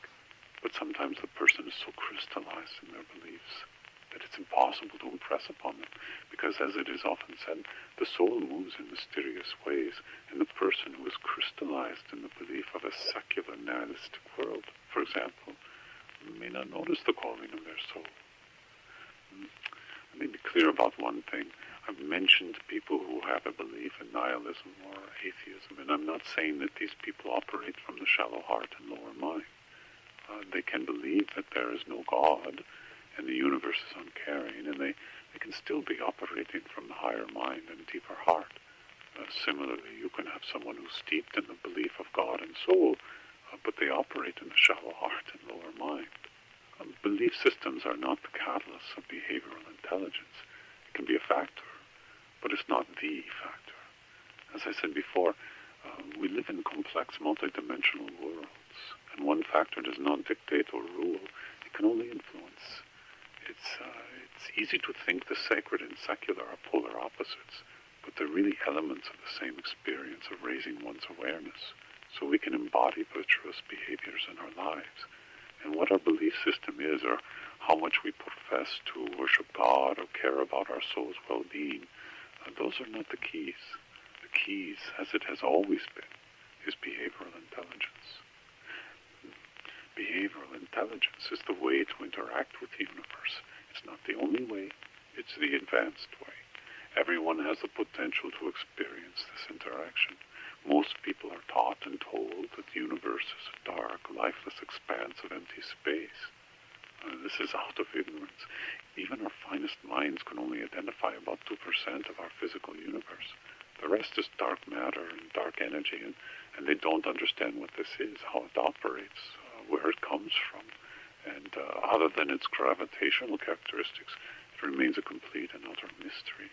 Speaker 2: but sometimes the person is so crystallized in their beliefs that it's impossible to impress upon them, because as it is often said, the soul moves in mysterious ways, and the person who is crystallized in the belief of a secular nihilistic world, for example, may not notice the calling of their soul. Let me be clear about one thing. I've mentioned people who have a belief in nihilism or atheism, and I'm not saying that these people operate from the shallow heart and lower mind. They can believe that there is no God and the universe is uncaring, and they can still be operating from the higher mind and deeper heart. Similarly, you can have someone who's steeped in the belief of God and soul, but they operate in the shallow heart and lower mind. Belief systems are not the catalyst of behavioral intelligence. It can be a factor, but it's not the factor. As I said before, we live in complex, multidimensional worlds, and one factor does not dictate or rule. It can only influence. It's easy to think the sacred and secular are polar opposites, but they're really elements of the same experience of raising one's awareness, so we can embody virtuous behaviors in our lives. And what our belief system is, or how much we profess to worship God or care about our soul's well-being, those are not the keys. The keys, as it has always been, is behavioral intelligence. Behavioral intelligence is the way to interact with the universe. It's not the only way, it's the advanced way. Everyone has the potential to experience this interaction. Most people are taught and told that the universe is a dark, lifeless expanse of empty space. This is out of ignorance. Even our finest minds can only identify about 2% of our physical universe. The rest is dark matter and dark energy, and they don't understand what this is, how it operates, where it comes from. And other than its gravitational characteristics, it remains a complete and utter mystery.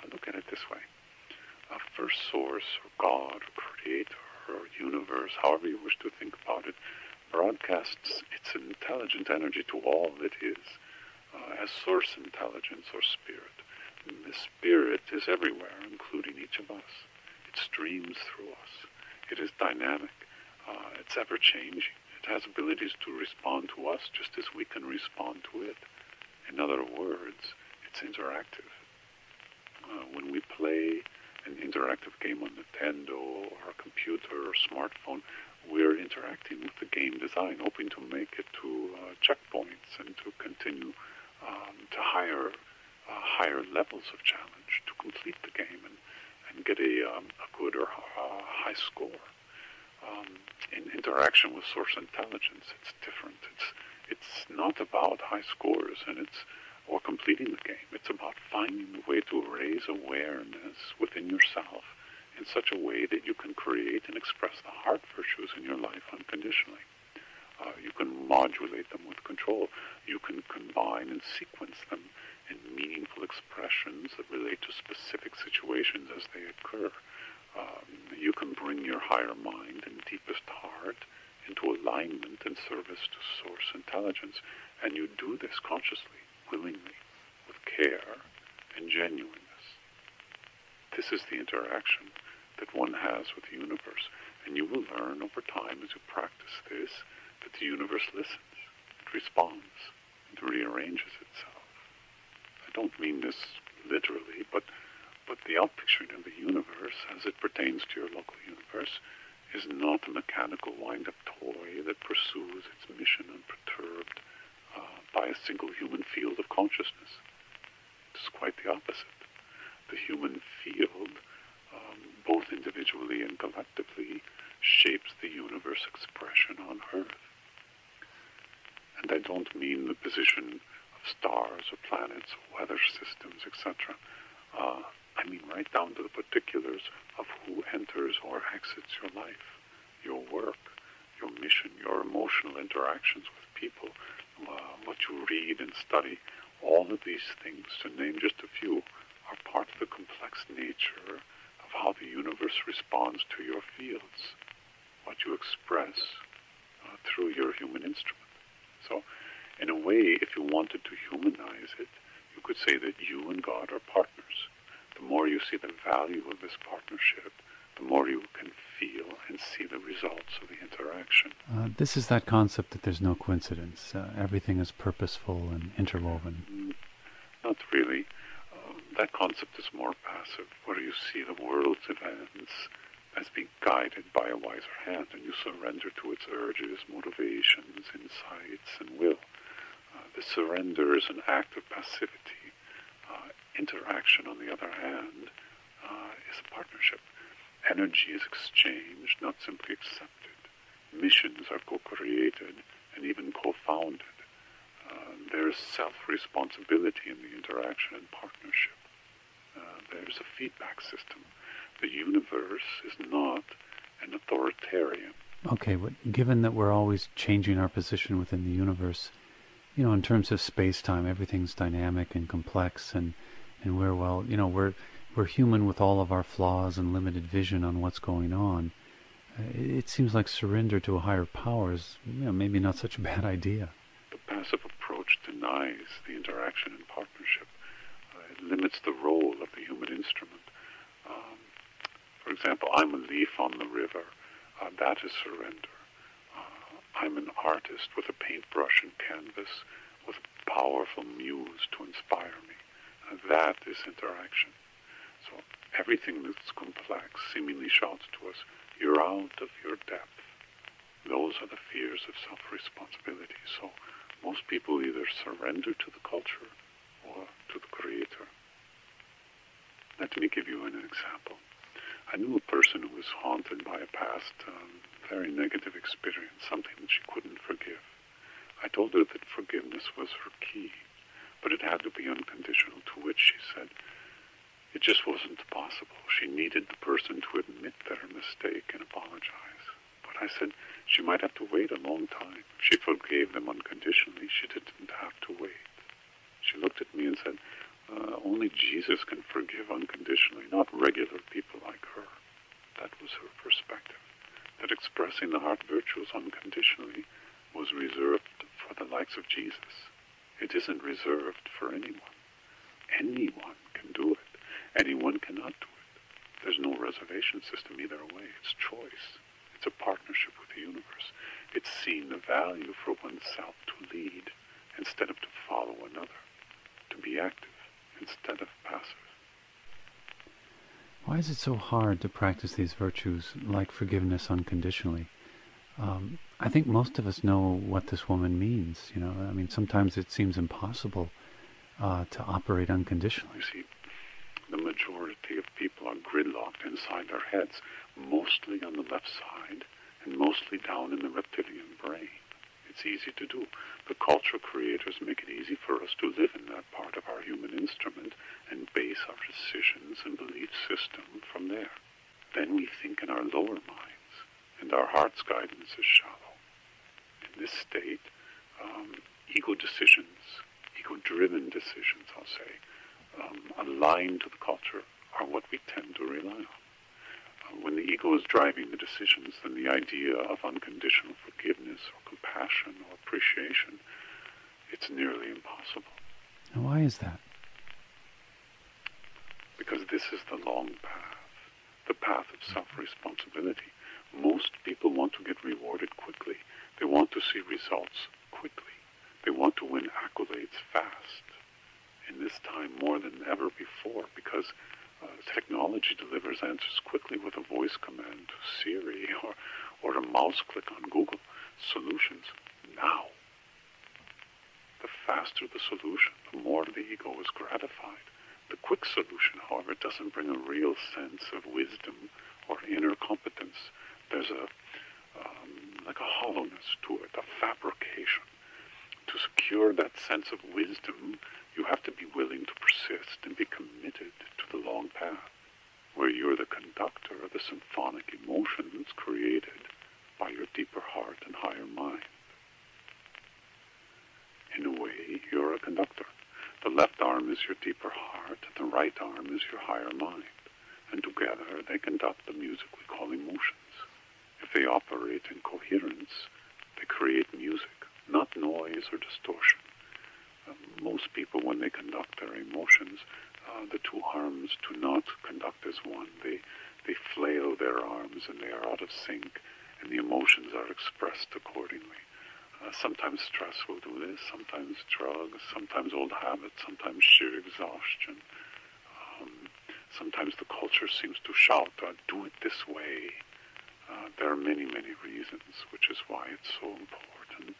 Speaker 2: Look at it this way. A first source, or God, or creator, or universe, however you wish to think about it, broadcasts its intelligent energy to all that is, as source intelligence or spirit. And the spirit is everywhere, including each of us. It streams through us. It is dynamic. It's ever-changing. It has abilities to respond to us just as we can respond to it. In other words, it's interactive. When we play an interactive game on Nintendo or a computer or smartphone, we're interacting with the game design, hoping to make it to checkpoints and to continue to higher levels of challenge, to complete the game and get a good or high score. In interaction with source intelligence, it's different. It's not about high scores or completing the game. It's about finding a way to raise awareness within yourself in such a way that you can create and express the heart virtues in your life unconditionally. You can modulate them with control. You can combine and sequence them in meaningful expressions that relate to specific situations as they occur. You can bring your higher mind and deepest heart into alignment and service to source intelligence, and you do this consciously, willingly, with care and genuineness. This is the interaction that one has with the universe, and you will learn over time as you practice this that the universe listens, it responds, it rearranges itself. I don't mean this literally, but the outpicturing of the universe as it pertains to your local universe is not a mechanical wind-up toy that pursues its mission unperturbed by a single human field of consciousness. It's quite the opposite. The human field, both individually and collectively, shapes the universe expression on Earth. And I don't mean the position of stars or planets or weather systems, etc. I mean right down to the particulars of who enters or exits your life, your work, your mission, your emotional interactions with people, what you read and study. All of these things, to name just a few, are part of the complex nature of how the universe responds to your fields, what you express through your human instrument. So, in a way, if you wanted to humanize it, you could say that you and God are partners. The more you see the value of this partnership, the more you can feel and see the results of the interaction.
Speaker 1: This is that concept that there's no coincidence. Everything is purposeful and interwoven.
Speaker 2: Not really. That concept is more passive, where you see the world's events as being guided by a wiser hand, and you surrender to its urges, motivations, insights, and will. The surrender is an act of passivity. Interaction, on the other hand, is a partnership. Energy is exchanged, not simply accepted. Missions are co-created and even co-founded. There is self-responsibility in the interaction and partnership. There's a feedback system. The universe is not an authoritarian.
Speaker 1: Okay, but given that we're always changing our position within the universe, in terms of space-time, everything's dynamic and complex, and we're, well, we're human with all of our flaws and limited vision on what's going on. It seems like surrender to a higher power is, maybe not such a bad idea.
Speaker 2: The passive approach denies the interaction and partnership. It limits the role of the human instrument. For example, I'm a leaf on the river. That is surrender. I'm an artist with a paintbrush and canvas, with a powerful muse to inspire me. That is interaction. So everything that's complex seemingly shouts to us, you're out of your depth. Those are the fears of self-responsibility. So most people either surrender to the culture or to the creator. Let me give you an example. I knew a person who was haunted by a past very negative experience, something that she couldn't forgive. I told her that forgiveness was her key, but it had to be unconditional, to which she said it just wasn't possible. She needed the person to admit their mistake and apologize. But I said she might have to wait a long time. If she forgave them unconditionally, she didn't have to wait. She looked at me and said, only Jesus can forgive unconditionally, not regular people like her. That was her perspective, that expressing the heart virtues unconditionally was reserved for the likes of Jesus. It isn't reserved for anyone. Anyone can do it. Anyone cannot do it. There's no reservation system either way. It's choice. It's a partnership with the universe. It's seeing the value for oneself to lead instead of to follow another, to be active instead of passive.
Speaker 1: Why is it so hard to practice these virtues like forgiveness unconditionally? I think most of us know what this woman means. Sometimes it seems impossible to operate unconditionally.
Speaker 2: You see, the majority of people are gridlocked inside their heads, mostly on the left side and mostly down in the reptilian brain. It's easy to do. The culture creators make it easy for us to live in that part of our human instrument and base our decisions and belief system from there. Then we think in our lower minds, and our heart's guidance is shallow. In this state, ego decisions, ego-driven decisions, I'll say, aligned to the culture are what we tend to rely on. When the ego is driving the decisions, then the idea of unconditional forgiveness or compassion or appreciation, it's nearly impossible.
Speaker 1: And why is that?
Speaker 2: Because this is the long path, the path of self-responsibility. Most people want to get rewarded quickly. They want to see results quickly. They want to win accolades fast. In this time more than ever before, because technology delivers answers quickly with a voice command to Siri or a mouse click on Google. Solutions now. The faster the solution, the more the ego is gratified. The quick solution, however, doesn't bring a real sense of wisdom or inner competence. There's like a hollowness to it, a fabrication. To secure that sense of wisdom, you have to be willing to persist and be committed to the long path, where you're the conductor of the symphonic emotions created by your deeper heart and higher mind. In a way, you're a conductor. The left arm is your deeper heart, and the right arm is your higher mind. And together they conduct the music we call emotions. If they operate in coherence, they create music, not noise or distortion. Most people, when they conduct their emotions, the two arms do not conduct as one. They flail their arms and they are out of sync, and the emotions are expressed accordingly. Sometimes stress will do this, sometimes drugs, sometimes old habits, sometimes sheer exhaustion. Sometimes the culture seems to shout, do it this way. There are many, many reasons, which is why it's so important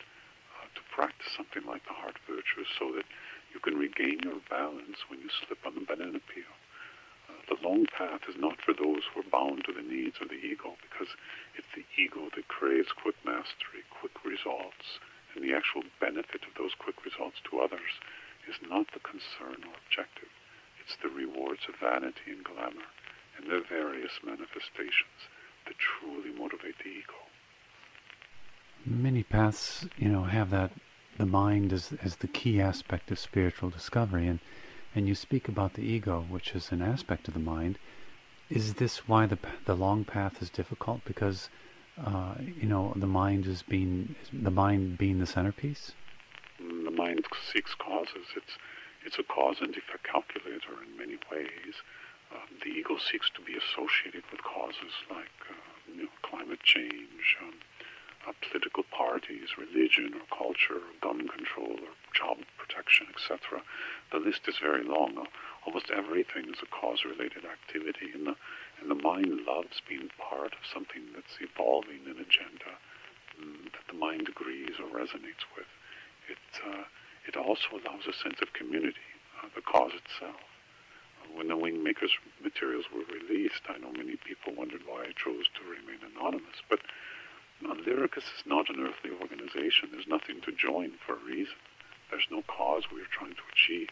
Speaker 2: to practice something like the heart virtues so that you can regain your balance when you slip on the banana peel. The long path is not for those who are bound to the needs of the ego, because it's the ego that craves quick mastery, quick results, and the actual benefit of those quick results to others is not the concern or objective. It's the rewards of vanity and glamour, and their various manifestations that truly motivate the ego.
Speaker 1: Many paths, have that the mind as the key aspect of spiritual discovery, and you speak about the ego, which is an aspect of the mind. Is this why the long path is difficult? Because the mind being the centerpiece.
Speaker 2: The mind seeks causes. It's a cause and effect calculator in many ways. The ego seeks to be associated with causes like climate change, political parties, religion or culture, or gun control or job protection, etc. The list is very long. Almost everything is a cause-related activity, and the mind loves being part of something that's evolving an agenda that the mind agrees or resonates with. It also allows a sense of community, the cause itself. When the Wingmakers materials were released, I know many people wondered why I chose to remain anonymous, but Lyricus is not an earthly organization. There's nothing to join for a reason. There's no cause we are trying to achieve.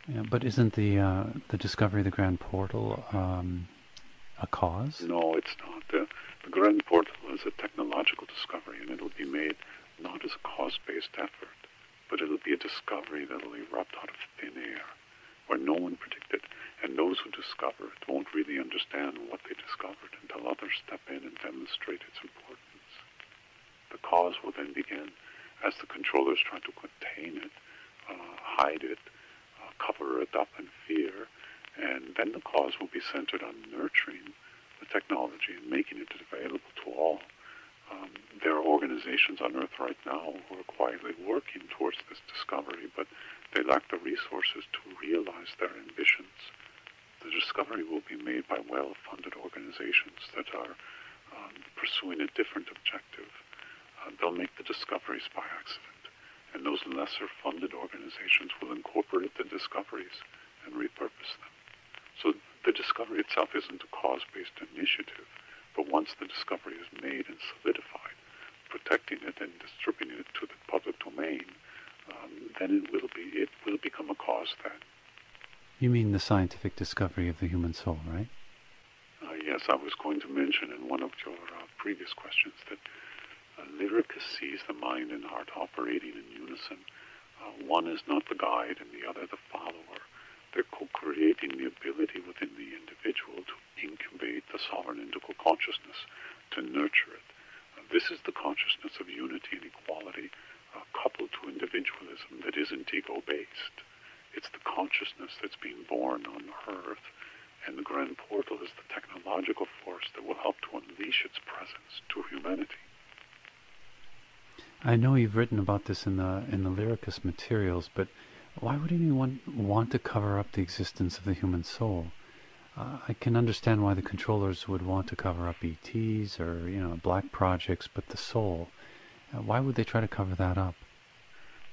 Speaker 1: Yeah, but isn't the discovery of the Grand Portal a cause?
Speaker 2: No, it's not. The Grand Portal is a technological discovery, and it'll be made not as a cause-based effort, but it'll be a discovery that'll erupt out of thin air, where no one predicted, and those who discover it won't really understand what they discovered until others step in and demonstrate its importance. The cause will then begin as the controllers try to contain it, hide it, cover it up in fear, and then the cause will be centered on nurturing the technology and making it available to all. There are organizations on Earth right now who are quietly working towards this discovery, but they lack the resources to realize their ambitions. The discovery will be made by well-funded organizations that are pursuing a different objective. They'll make the discoveries by accident, and those lesser-funded organizations will incorporate the discoveries and repurpose them. So the discovery itself isn't a cause-based initiative, but once the discovery is made and solidified, protecting it and distributing it to the public domain, then it will become a cause then.
Speaker 1: You mean the scientific discovery of the human soul, right?
Speaker 2: Yes, I was going to mention in one of your previous questions that Lyricus sees the mind and heart operating in unison. One is not the guide and the other the follower. They're co-creating the ability within the individual to incubate the sovereign individual consciousness, to nurture it. This is the consciousness of unity and equality, coupled to individualism that isn't ego-based. It's the consciousness that's being born on Earth, and the Grand Portal is the technological force that will help to unleash its presence to humanity.
Speaker 1: I know you've written about this in the Lyricus materials, but why would anyone want to cover up the existence of the human soul? I can understand why the controllers would want to cover up ETs or black projects, but the soul, why would they try to cover that up?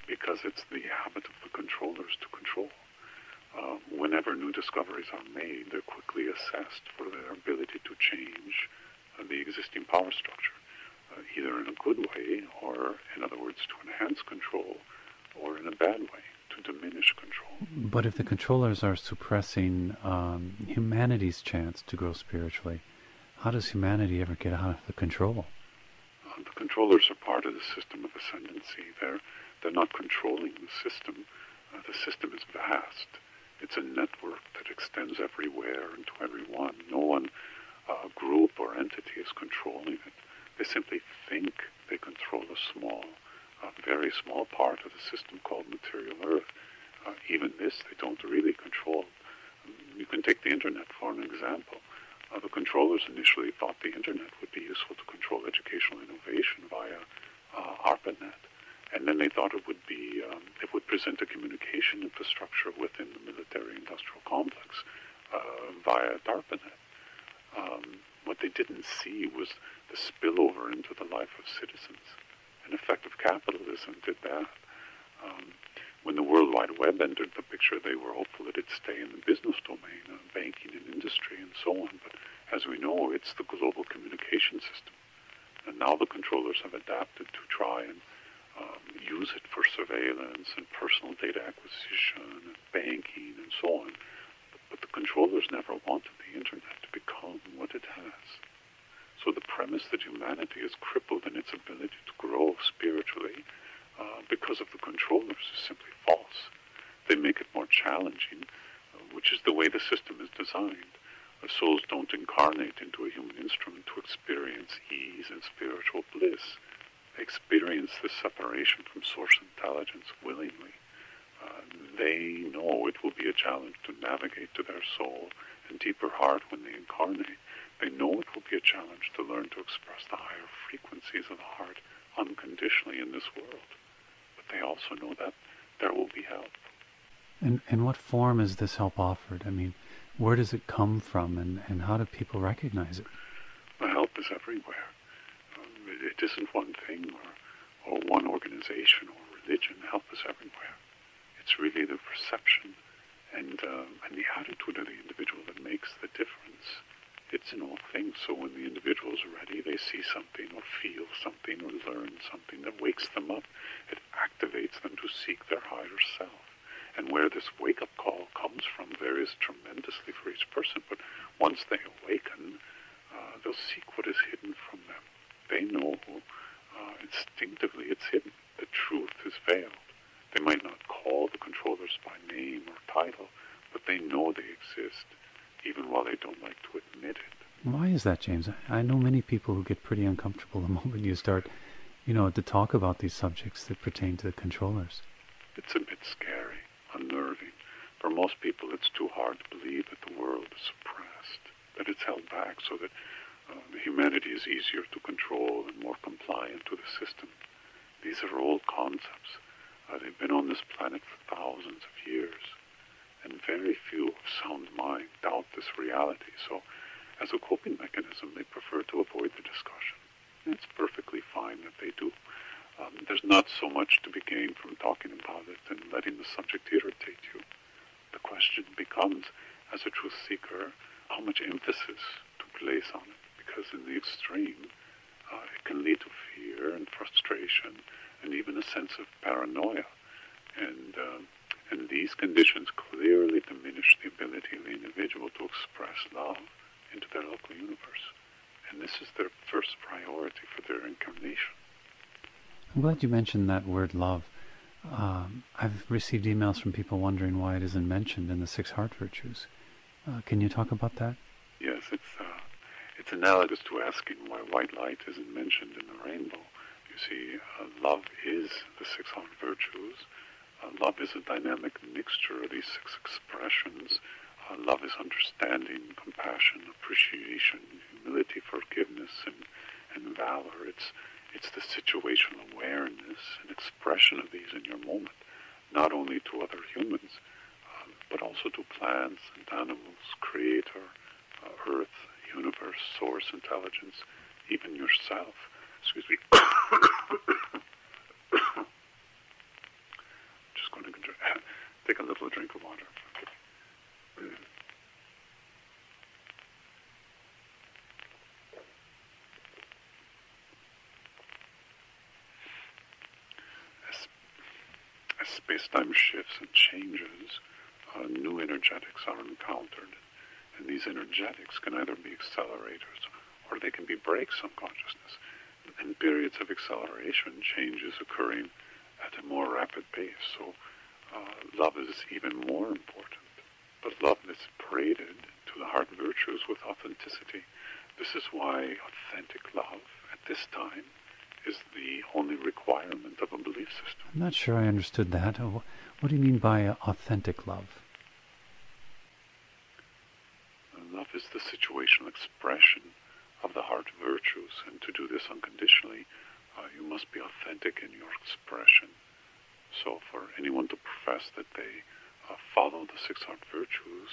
Speaker 2: Because it's the habit of the controllers to control. Whenever new discoveries are made, they're quickly assessed for their ability to change the existing power structure, either in a good way, or in other words, to enhance control, or in a bad way, to diminish control.
Speaker 1: But if the controllers are suppressing humanity's chance to grow spiritually, how does humanity ever get out of the control?
Speaker 2: The controllers are part of the system of ascendancy. They're not controlling the system. The system is vast. It's a network that extends everywhere and to everyone. No one group or entity is controlling it. They simply think they control a very small part of the system called material Earth. Even this they don't really control. You can take the internet for an example. The controllers initially thought the internet would be useful to control educational innovation via ARPANET. And then they thought it would present a communication infrastructure within the military-industrial complex via DARPANET. What they didn't see was the spillover into the life of citizens. And effective capitalism did that. When the World Wide Web entered the picture, they were hopeful that it'd stay in the business domain, banking and industry and so on. But as we know, it's the global communication system. And now the controllers have adapted to try and use it for surveillance and personal data acquisition and banking and so on. But the controllers controllers never wanted the internet to become what it has. So the premise that humanity is crippled in its ability to grow spiritually because of the controllers is simply false. They make it more challenging, which is the way the system is designed. Souls don't incarnate into a human instrument to experience ease and spiritual bliss. They experience this separation from source intelligence willingly. They know it will be a challenge to navigate to their soul and deeper heart when they incarnate. They know it will be a challenge to learn to express the higher frequencies of the heart unconditionally in this world. But they also know that there will be help.
Speaker 1: And in what form is this help offered? I mean, where does it come from, and how do people recognize it?
Speaker 2: The help is everywhere. It isn't one thing or one organization or religion. Help is everywhere. It's really the perception and the attitude of the individual that makes the difference. It's in all things. So when the individual is ready, they see something or feel something or learn something that wakes them up. It activates them to seek their higher self. And where this wake-up call comes from varies tremendously for each person. But once they awaken, they'll seek what is hidden from them. They know instinctively it's hidden. The truth is veiled. They might not call the controllers by name or title, but they know they exist, even while they don't like to admit it.
Speaker 1: Why is that, James? I know many people who get pretty uncomfortable the moment you start, to talk about these subjects that pertain to the controllers.
Speaker 2: It's a bit scary, unnerving. For most people, it's too hard to believe that the world is suppressed, that it's held back so that humanity is easier to control and more compliant to the system. These are old concepts. They've been on this planet for thousands of years, and very few of sound mind doubt this reality. So, as a coping mechanism, they prefer to avoid the discussion. And it's perfectly fine that they do. There's not so much to be gained from talking about it and letting the subject irritate you. The question becomes, as a truth seeker, how much emphasis to place on it, because in the extreme, it can lead to fear and frustration and even a sense of paranoia. And these conditions clearly diminish the ability of the individual to express love into their local universe. And this is their first priority for their incarnation.
Speaker 1: I'm glad you mentioned that word love. I've received emails from people wondering why it isn't mentioned in the 6 heart virtues. Can you talk about that?
Speaker 2: Yes, it's analogous to asking why white light isn't mentioned in the rainbow. You see, love is the 6 heart virtues. Love is a dynamic mixture of these 6 expressions. Love is understanding, compassion, appreciation, humility, forgiveness, and valor. It's the situational awareness and expression of these in your moment, not only to other humans, but also to plants and animals, creator, earth, universe, source, intelligence, even yourself. Excuse me. Just going to take a little drink of water. Okay. As space-time shifts and changes, new energetics are encountered. And these energetics can either be accelerators or they can be brakes on consciousness. In periods of acceleration, change is occurring at a more rapid pace. So love is even more important. But love is braided to the heart virtues with authenticity. This is why authentic love at this time is the only requirement of a belief system.
Speaker 1: I'm not sure I understood that. What do you mean by authentic love?
Speaker 2: Love is the situational expression of the heart virtues, and to do this unconditionally, you must be authentic in your expression. So for anyone to profess that they follow the 6 heart virtues,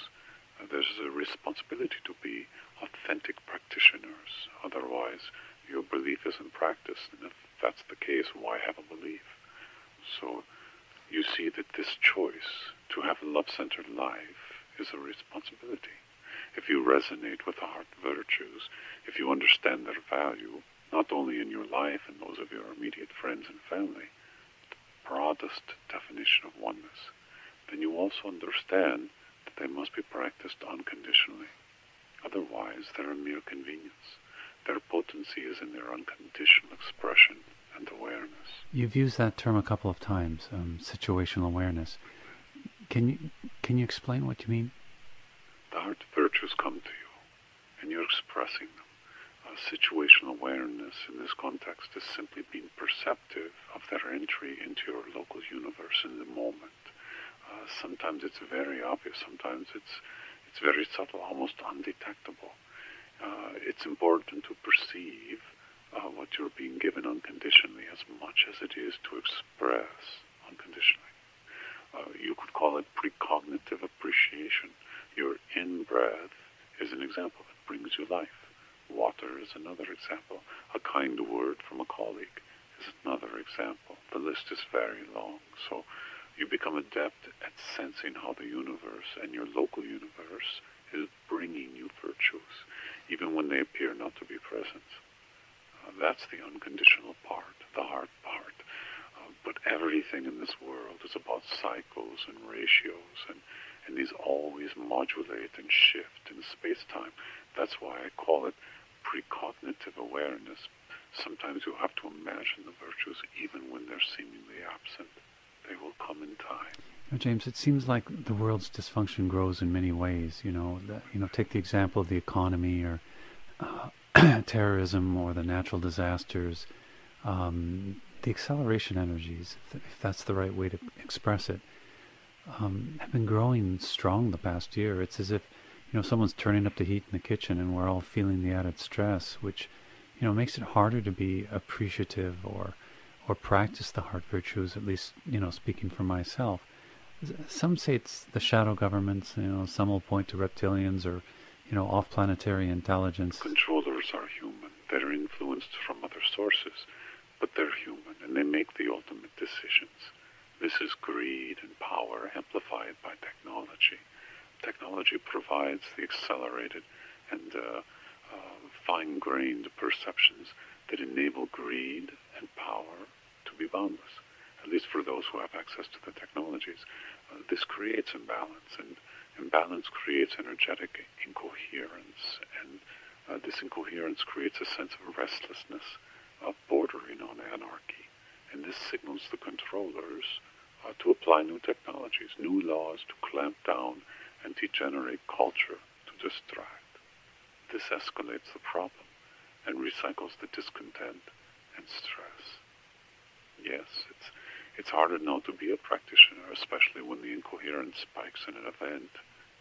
Speaker 2: there's a responsibility to be authentic practitioners. Otherwise, your belief isn't practiced, and if that's the case, why have a belief? So you see that this choice to have a love-centered life is a responsibility. If you resonate with the heart virtues, if you understand their value, not only in your life and those of your immediate friends and family, the broadest definition of oneness, then you also understand that they must be practiced unconditionally. Otherwise, they're a mere convenience. Their potency is in their unconditional expression and awareness.
Speaker 1: You've used that term a couple of times, situational awareness. Can you explain what you mean?
Speaker 2: The heart virtues come to you, and you're expressing them. Situational awareness in this context is simply being perceptive of their entry into your local universe in the moment. Sometimes it's very obvious, sometimes it's very subtle, almost undetectable. It's important to perceive what you're being given unconditionally as much as it is to express unconditionally. You could call it precognitive appreciation. Your in-breath is an example that brings you life. Water is another example. A kind word from a colleague is another example. The list is very long. So you become adept at sensing how the universe and your local universe is bringing you virtues, even when they appear not to be present. That's the unconditional part, the heart part. But everything in this world is about cycles and ratios, and these always modulate and shift in space-time. That's why I call it precognitive awareness. Sometimes you have to imagine the virtues even when they're seemingly absent. They will come in time.
Speaker 1: James, it seems like the world's dysfunction grows in many ways. Take the example of the economy or terrorism or the natural disasters. The acceleration energies, if that's the right way to express it, have been growing strong the past year. It's as if someone's turning up the heat in the kitchen and we're all feeling the added stress, which makes it harder to be appreciative or practice the heart virtues, at least speaking for myself. Some say it's the shadow governments, some will point to reptilians or off-planetary intelligence.
Speaker 2: Controllers are human. They're influenced from other sources, but they're human and they make the ultimate decisions. This is greed and power amplified by technology. Technology provides the accelerated and fine-grained perceptions that enable greed and power to be boundless, at least for those who have access to the technologies. This creates imbalance, and imbalance creates energetic incoherence, and this incoherence creates a sense of restlessness, bordering on anarchy. And this signals the controllers to apply new technologies, new laws to clamp down and degenerate culture to distract. This escalates the problem and recycles the discontent and stress. Yes, it's harder now to be a practitioner, especially when the incoherence spikes in an event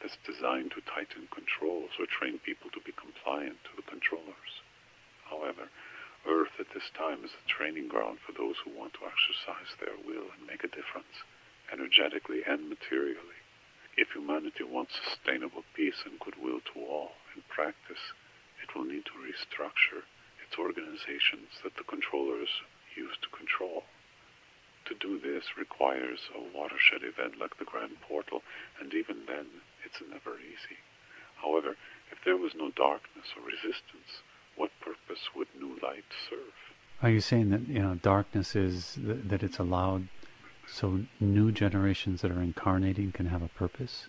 Speaker 2: that's designed to tighten controls or train people to be compliant to the controllers. However, Earth at this time is a training ground for those who want to exercise their will and make a difference, energetically and materially. If humanity wants sustainable peace and goodwill to all in practice, it will need to restructure its organizations that the controllers use to control. To do this requires a watershed event like the Grand Portal, and even then, it's never easy. However, if there was no darkness or resistance, what purpose would new light serve?
Speaker 1: Are you saying that darkness is that it's allowed so new generations that are incarnating can have a purpose?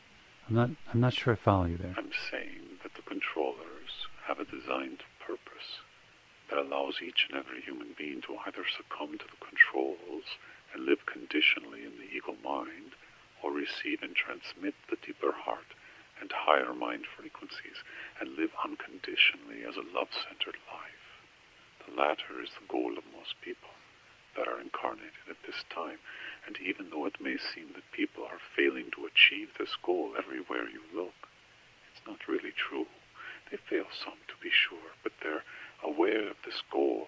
Speaker 1: I'm not sure I follow you there.
Speaker 2: I'm saying that the controllers have a designed purpose that allows each and every human being to either succumb to the controls and live conditionally in the ego mind, or receive and transmit the deeper heart and higher mind frequencies and live unconditionally as a love-centered life. The latter is the goal of most people that are incarnated at this time. And even though it may seem that people are failing to achieve this goal everywhere you look, it's not really true. They fail some, to be sure, but they're aware of this goal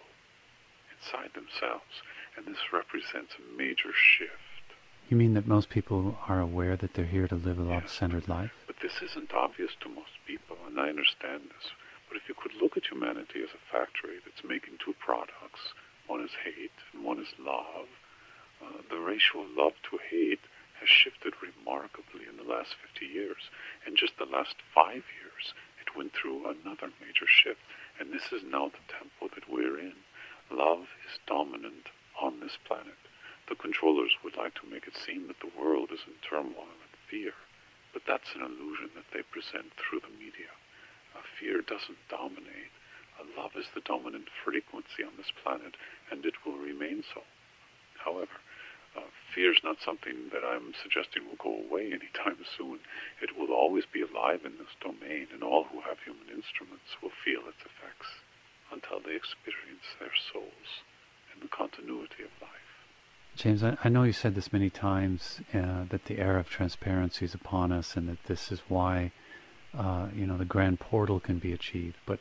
Speaker 2: inside themselves, and this represents a major shift.
Speaker 1: You mean that most people are aware that they're here to live a love-centered life?
Speaker 2: But this isn't obvious to most people, and I understand this. But if you could look at humanity as a factory that's making two products, one is hate and one is love, the ratio of love to hate has shifted remarkably in the last 50 years. In just the last 5 years, it went through another major shift, and this is now the tempo that we're in. Love is dominant on this planet. The controllers would like to make it seem that the world is in turmoil and fear, but that's an illusion that they present through the media. Fear doesn't dominate. Love is the dominant frequency on this planet, and it will remain so. However, fear is not something that I'm suggesting will go away anytime soon. It will always be alive in this domain, and all who have human instruments will feel its effects until they experience their souls in the continuity of life.
Speaker 1: James, I know you said this many times, that the era of transparency is upon us, and that this is why, the grand portal can be achieved. But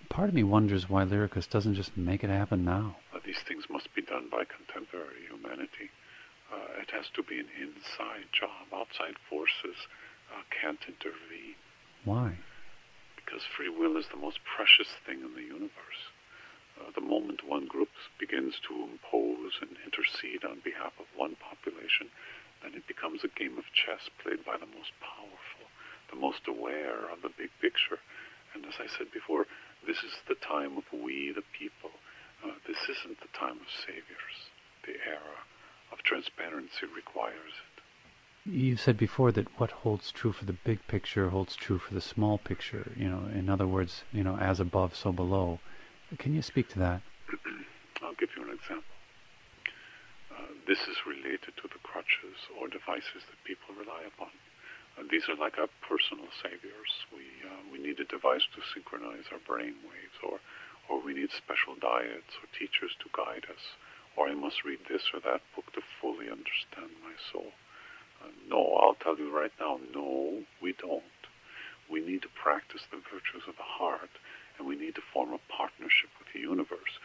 Speaker 1: part of me wonders why Lyricus doesn't just make it happen now.
Speaker 2: These things must be done by contemporary humanity. It has to be an inside job. Outside forces can't intervene.
Speaker 1: Why?
Speaker 2: Because free will is the most precious thing in the universe. The moment one group begins to impose and intercede on behalf of one population, then it becomes a game of chess played by the most powerful, the most aware of the big picture. And as I said before, this is the time of we, the people. This isn't the time of saviors. The era of transparency requires it.
Speaker 1: You said before that what holds true for the big picture holds true for the small picture. In other words, as above, so below. Can you speak to that?
Speaker 2: I'll give you an example. This is related to the crutches or devices that people rely upon. These are like our personal saviors. We need a device to synchronize our brain waves, or we need special diets or teachers to guide us, or I must read this or that book to fully understand my soul. No, I'll tell you right now, no, we don't. We need to practice the virtues of the heart, and we need to form a partnership with the universe.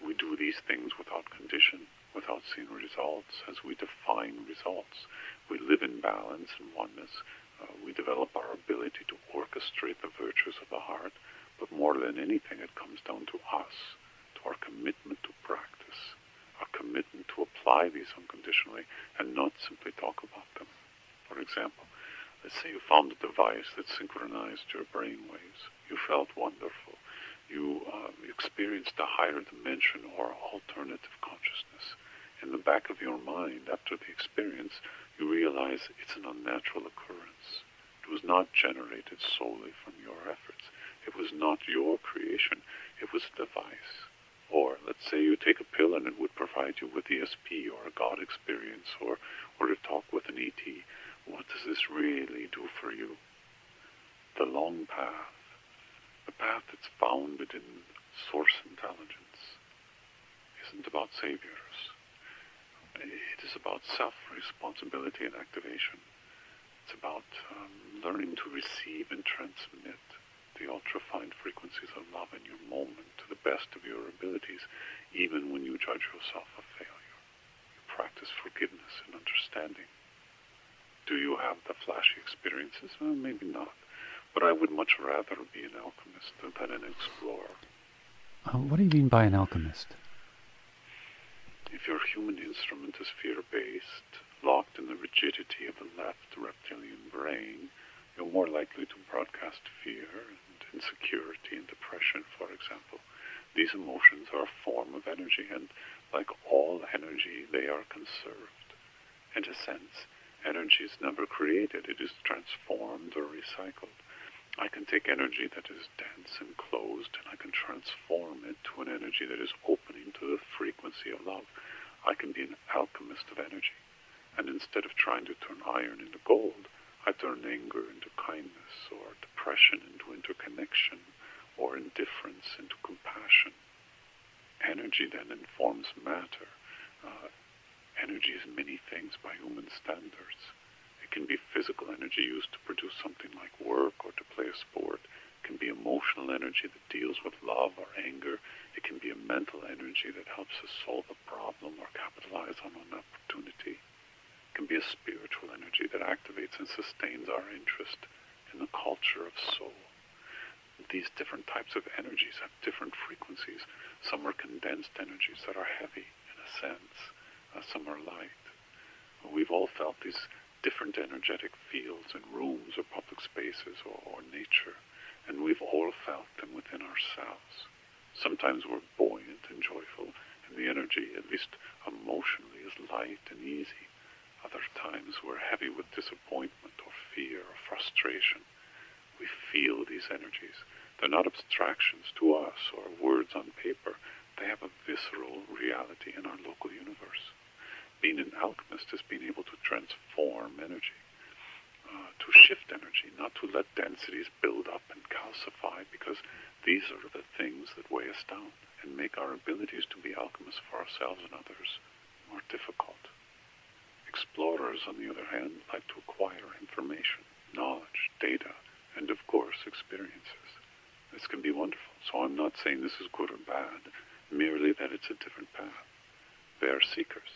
Speaker 2: We do these things without condition, without seeing results, as we define results. We live in balance and oneness. We develop our ability to orchestrate the virtues of the heart, but more than anything, it comes down to us, to our commitment to practice, our commitment to apply these unconditionally and not simply talk about them. For example, let's say you found a device that synchronized your brain waves. You felt wonderful. You experienced a higher dimension or alternative consciousness. In the back of your mind, after the experience, you realize it's an unnatural occurrence. It was not generated solely from your efforts. It was not your creation. It was a device. Or let's say you take a pill and it would provide you with ESP or a God experience or to talk with an ET. What does this really do for you? The long path, the path that's founded in source intelligence, isn't about saviors. It is about self-responsibility and activation. It's about learning to receive and transmit the ultra-fine frequencies of love in your moment to the best of your abilities, even when you judge yourself a failure. You practice forgiveness and understanding. Do you have the flashy experiences? Well, maybe not. But I would much rather be an alchemist than an explorer.
Speaker 1: What do you mean by an alchemist?
Speaker 2: If your human instrument is fear-based, locked in the rigidity of the left reptilian brain, you're more likely to broadcast fear and insecurity and depression, for example. These emotions are a form of energy, and like all energy, they are conserved. In a sense, energy is never created. It is transformed or recycled. I can take energy that is dense and closed, and I can transform it to an energy that is opening to the frequency of love. I can be an alchemist of energy. And instead of trying to turn iron into gold, I turn anger into kindness, or depression into interconnection, or indifference into compassion. Energy then informs matter. Energy is many things by human standards. It can be physical energy used to produce something like work or to play a sport. It can be emotional energy that deals with love or anger. It can be a mental energy that helps us solve a problem or capitalize on an opportunity. It can be a spiritual energy that activates and sustains our interest in the culture of soul. These different types of energies have different frequencies. Some are condensed energies that are heavy, in a sense. Some are light. We've all felt these different energetic fields in rooms or public spaces or nature, and we've all felt them within ourselves. Sometimes we're buoyant and joyful, and the energy, at least emotionally, is light and easy. Other times we're heavy with disappointment or fear or demonstration. We feel these energies. They're not abstractions to us or words on paper. They have a visceral reality in our local universe. Being an alchemist is being able to transform energy, to shift energy, not to let densities build up and calcify, because these are the things that weigh us down and make our abilities to be alchemists for ourselves and others more difficult. Explorers, on the other hand, like to acquire information, knowledge, data, and of course experiences. This can be wonderful. So I'm not saying this is good or bad, merely that it's a different path. They are seekers.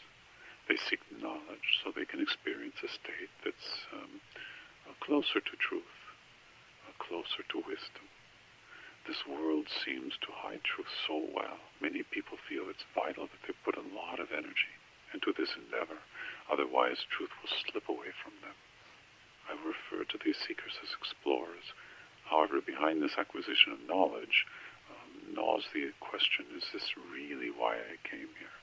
Speaker 2: They seek knowledge so they can experience a state that's closer to truth, closer to wisdom. This world seems to hide truth so well. Many people feel it's vital that they put a lot of energy into this endeavor. Otherwise, truth will slip away from them. I refer to these seekers as explorers. However, behind this acquisition of knowledge gnaws the question, is this really why I came here?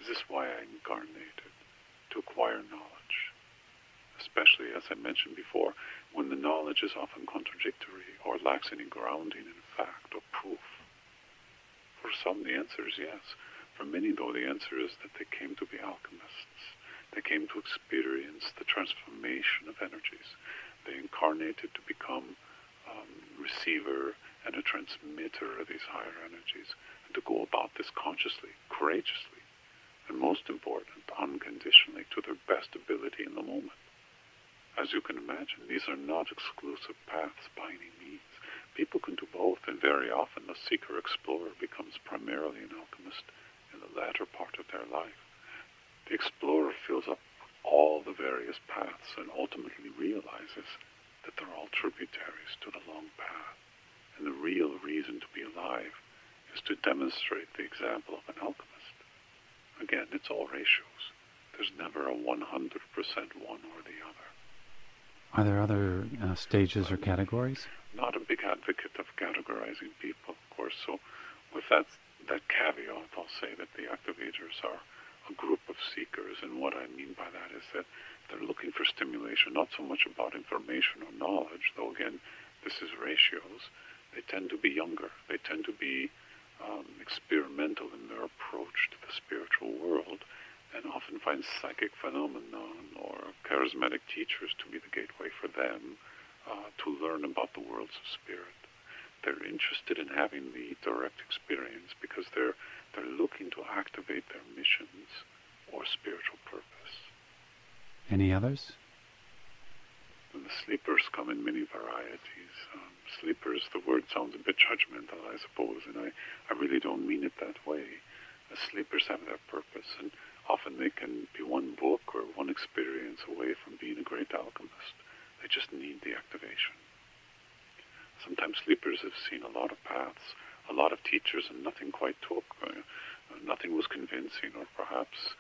Speaker 2: Is this why I incarnated? To acquire knowledge? Especially, as I mentioned before, when the knowledge is often contradictory or lacks any grounding in fact or proof. For some, the answer is yes. For many, though, the answer is that they came to be alchemists. They came to experience the transformation of energies. They incarnated to become receiver and a transmitter of these higher energies, and to go about this consciously, courageously, and most important, unconditionally, to their best ability in the moment. As you can imagine, these are not exclusive paths by any means. People can do both, and very often the seeker-explorer becomes primarily an alchemist in the latter part of their life. The explorer fills up all the various paths and ultimately realizes that they're all tributaries to the long path. And the real reason to be alive is to demonstrate the example of an alchemist. Again, it's all ratios. There's never a 100% one or the other.
Speaker 1: Are there other stages or categories?
Speaker 2: Not a big advocate of categorizing people, of course. So with that caveat, I'll say that the activators are a group of seekers. And what I mean by that is that they're looking for stimulation, not so much about information or knowledge, though again, this is ratios. They tend to be younger. They tend to be experimental in their approach to the spiritual world, and often find psychic phenomenon or charismatic teachers to be the gateway for them to learn about the worlds of spirit. They're interested in having the direct experience because they're looking to activate their missions or spiritual purpose.
Speaker 1: Any others?
Speaker 2: And the sleepers come in many varieties. Sleepers, the word sounds a bit judgmental, I suppose, and I really don't mean it that way. Sleepers have their purpose, and often they can be one book or one experience away from being a great alchemist. They just need the activation. Sometimes sleepers have seen a lot of paths, a lot of teachers, and nothing quite took. Nothing was convincing, or perhaps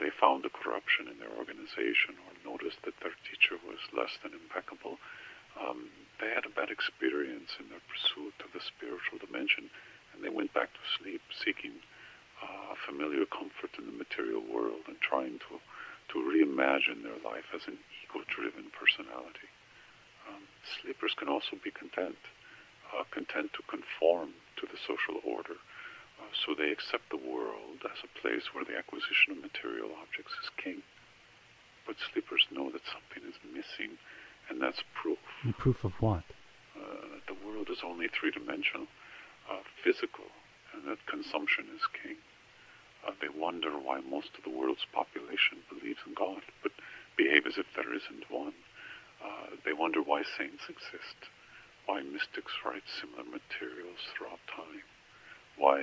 Speaker 2: they found a corruption in their organization or noticed that their teacher was less than impeccable. They had a bad experience in their pursuit of the spiritual dimension, and they went back to sleep, seeking familiar comfort in the material world and trying to reimagine their life as an ego-driven personality. Sleepers can also be content to conform to the social order, so they accept the world as a place where the acquisition of material objects is king. But sleepers know that something is missing, and that's proof.
Speaker 1: And proof of what?
Speaker 2: That the world is only three-dimensional, physical, and that consumption is king. They wonder why most of the world's population believes in God, but behave as if there isn't one. They wonder why saints exist, why mystics write similar materials throughout time, why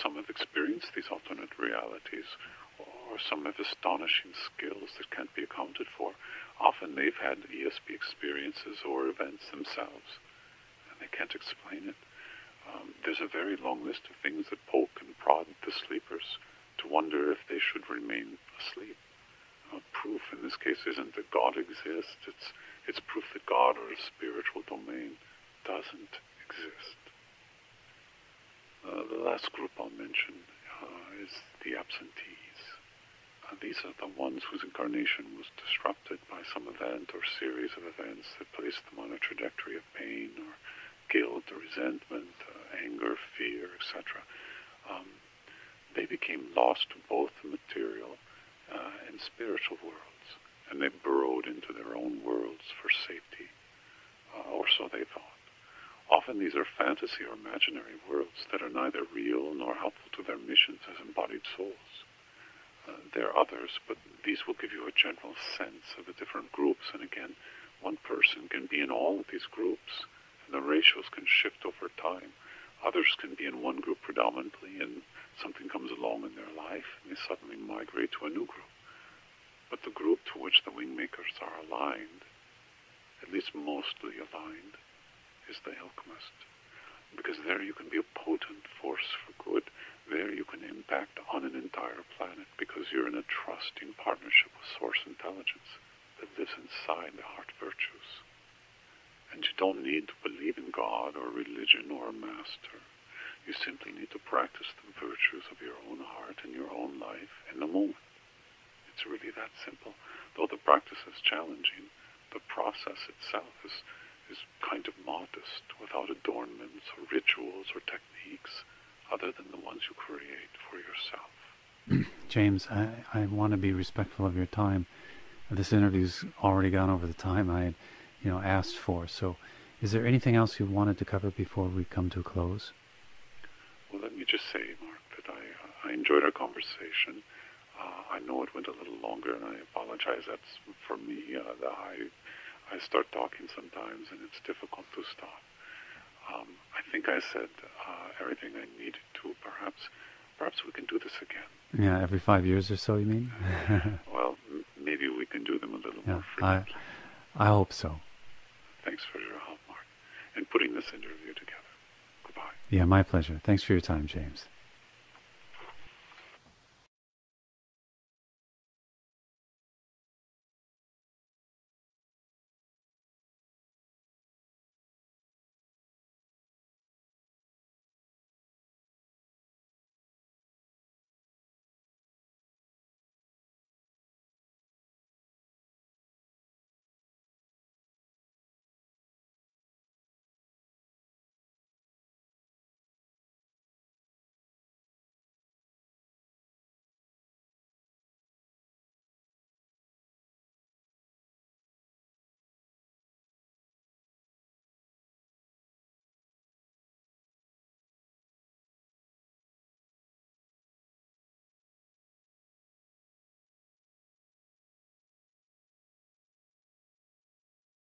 Speaker 2: some have experienced these alternate realities, or some have astonishing skills that can't be accounted for. Often they've had ESP experiences or events themselves, and they can't explain it. There's a very long list of things that poke and prod the sleepers to wonder if they should remain asleep. Proof in this case isn't that God exists, it's proof that God or a spiritual domain doesn't exist. The last group I'll mention is the absentees. These are the ones whose incarnation was disrupted by some event or series of events that placed them on a trajectory of pain or guilt or resentment, anger, fear, etc. They became lost to both the material and spiritual worlds, and they burrowed into their own worlds for safety, or so they thought. Often these are fantasy or imaginary worlds that are neither real nor helpful to their missions as embodied souls. There are others, but these will give you a general sense of the different groups, and again, one person can be in all of these groups, and the ratios can shift over time. Others can be in one group predominantly, and something comes along in their life, and they suddenly migrate to a new group. But the group to which the Wingmakers are aligned, at least mostly aligned, is the alchemist. Because there you can be a potent force for good. There you can impact on an entire planet because you're in a trusting partnership with source intelligence that lives inside the heart virtues. And you don't need to believe in God or religion or a master. You simply need to practice the virtues of your own heart and your own life in the moment. It's really that simple. Though the practice is challenging, the process itself is kind of modest, without adornments or rituals or techniques other than the ones you create for yourself.
Speaker 1: James, I want to be respectful of your time. This interview's already gone over the time I had, asked for. So, is there anything else you wanted to cover before we come to a close?
Speaker 2: Well, let me just say, Mark, that I enjoyed our conversation. I know it went a little longer, and I apologize. That's for me. I start talking sometimes, and it's difficult to stop. I think I said everything I needed to. Perhaps we can do this again.
Speaker 1: Yeah, every 5 years or so, you mean?
Speaker 2: Well, maybe we can do them a little more
Speaker 1: Yeah,
Speaker 2: frequently.
Speaker 1: I hope so.
Speaker 2: Thanks for your help, Mark, in putting this interview together. Goodbye.
Speaker 1: Yeah, my pleasure. Thanks for your time, James.